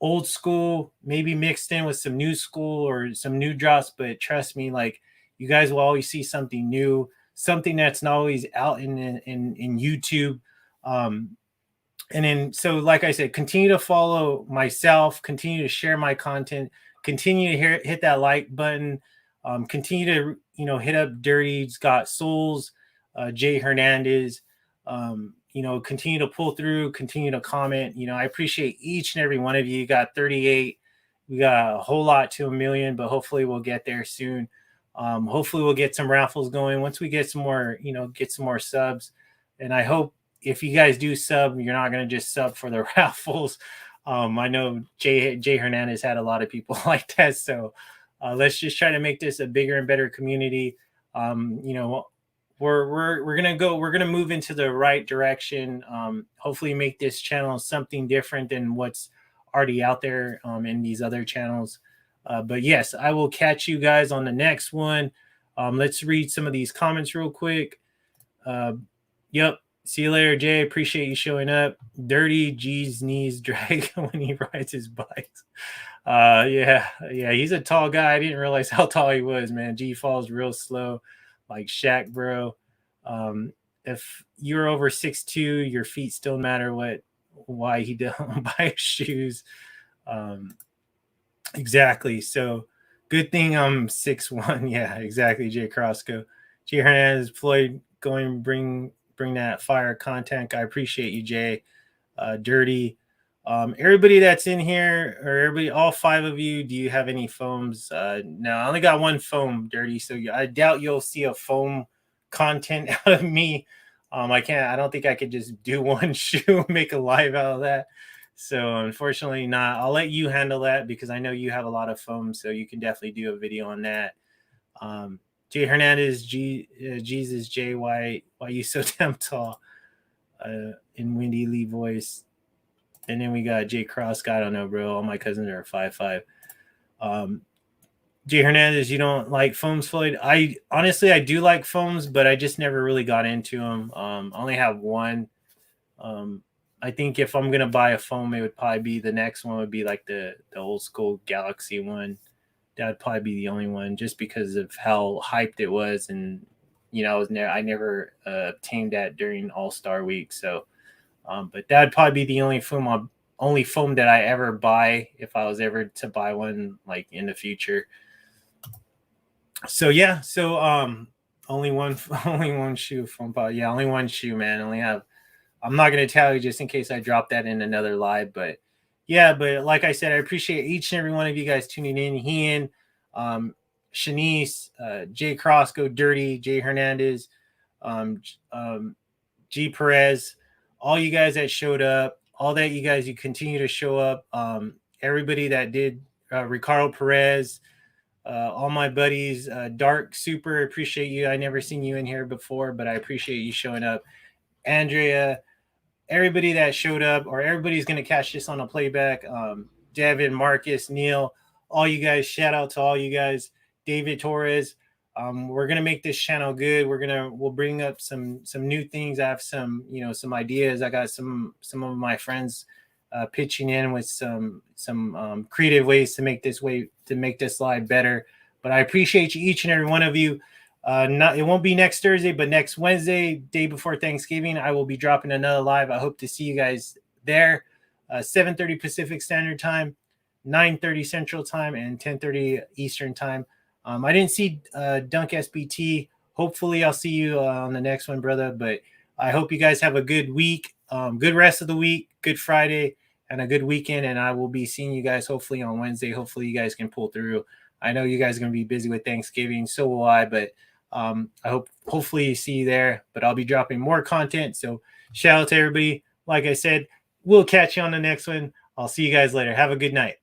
old school, maybe mixed in with some new school or some new drops. But trust me, like, you guys will always see something new, something that's not always out in YouTube. And then, so like I said, continue to follow myself, continue to share my content, continue to hit that like button, continue to, hit up Dirty's Got Souls, Jay Hernandez, continue to pull through, continue to comment. I appreciate each and every one of you. You got 38, we got a whole lot to 1 million, but hopefully we'll get there soon. Hopefully we'll get some raffles going once we get some more, get some more subs. And I hope if you guys do sub, you're not going to just sub for the raffles. I know Jay Hernandez had a lot of people like that. So let's just try to make this a bigger and better community. We're gonna move into the right direction. Hopefully make this channel something different than what's already out there in these other channels. But yes, I will catch you guys on the next one. Let's read some of these comments real quick. Yep. See you later, Jay. Appreciate you showing up. Dirty G's knees drag when he rides his bikes. Yeah, he's a tall guy. I didn't realize how tall he was, man. G falls real slow, like Shaq, bro. If you're over 6'2", your feet still matter. Why he don't buy shoes? Exactly. So good thing I'm 6'1". Yeah, exactly. Jay Crosco, Jay Hernandez, Floyd, going bring that fire content. I appreciate you, Jay. Dirty. Everybody that's in here, or everybody, all 5 of you, do you have any foams? No, I only got 1 foam, Dirty. So I doubt you'll see a foam content out of me. I don't think I could just do 1 shoe, make a live out of that. So unfortunately not. I'll let you handle that because I know you have a lot of foam, so you can definitely do a video on that. Jay Hernandez, Jesus Jay, why you so damn tall? In Windy Lee voice. And then we got Jay Cross. I don't know, bro. All my cousins are 5'5". Jay Hernandez, you don't like foams, Floyd? I do like foams, but I just never really got into them. I only have 1. I think if I'm gonna buy a foam, it would probably be the next one would be like the old school Galaxy one. That would probably be the only one, just because of how hyped it was, and I never obtained that during All-Star Week. So, but that would probably be the only foam that I ever buy if I was ever to buy one like in the future. So yeah, only one shoe foam. Yeah, only 1 shoe, man. I'm not gonna tell you just in case I drop that in another live, but. Yeah, but like I said, I appreciate each and every one of you guys tuning in. Ian, Shanice, Jay Crosco, Dirty, Jay Hernandez, G Perez, all you guys that showed up, all that you continue to show up. Everybody that did, Ricardo Perez, all my buddies, Dark, super appreciate you. I never seen you in here before, but I appreciate you showing up. Andrea, everybody that showed up, or everybody's going to catch this on a playback. Devin, Marcus, Neil, all you guys, shout out to all you guys. David Torres, we're going to make this channel good. We'll bring up some new things. I have some ideas. I got some of my friends pitching in with some creative ways to make this live better. But I appreciate you, each and every one of you. It won't be next Thursday, but next Wednesday, day before Thanksgiving, I will be dropping another live. I hope to see you guys there. 7:30 Pacific Standard Time, 9:30 Central Time, and 10:30 Eastern Time. I didn't see Dunk SBT. Hopefully, I'll see you on the next one, brother. But I hope you guys have a good week, good rest of the week, good Friday, and a good weekend. And I will be seeing you guys hopefully on Wednesday. Hopefully, you guys can pull through. I know you guys are going to be busy with Thanksgiving. So will I, but I hopefully you see you there, but I'll be dropping more content. So shout out to everybody. Like I said, we'll catch you on the next one. I'll see you guys later. Have a good night.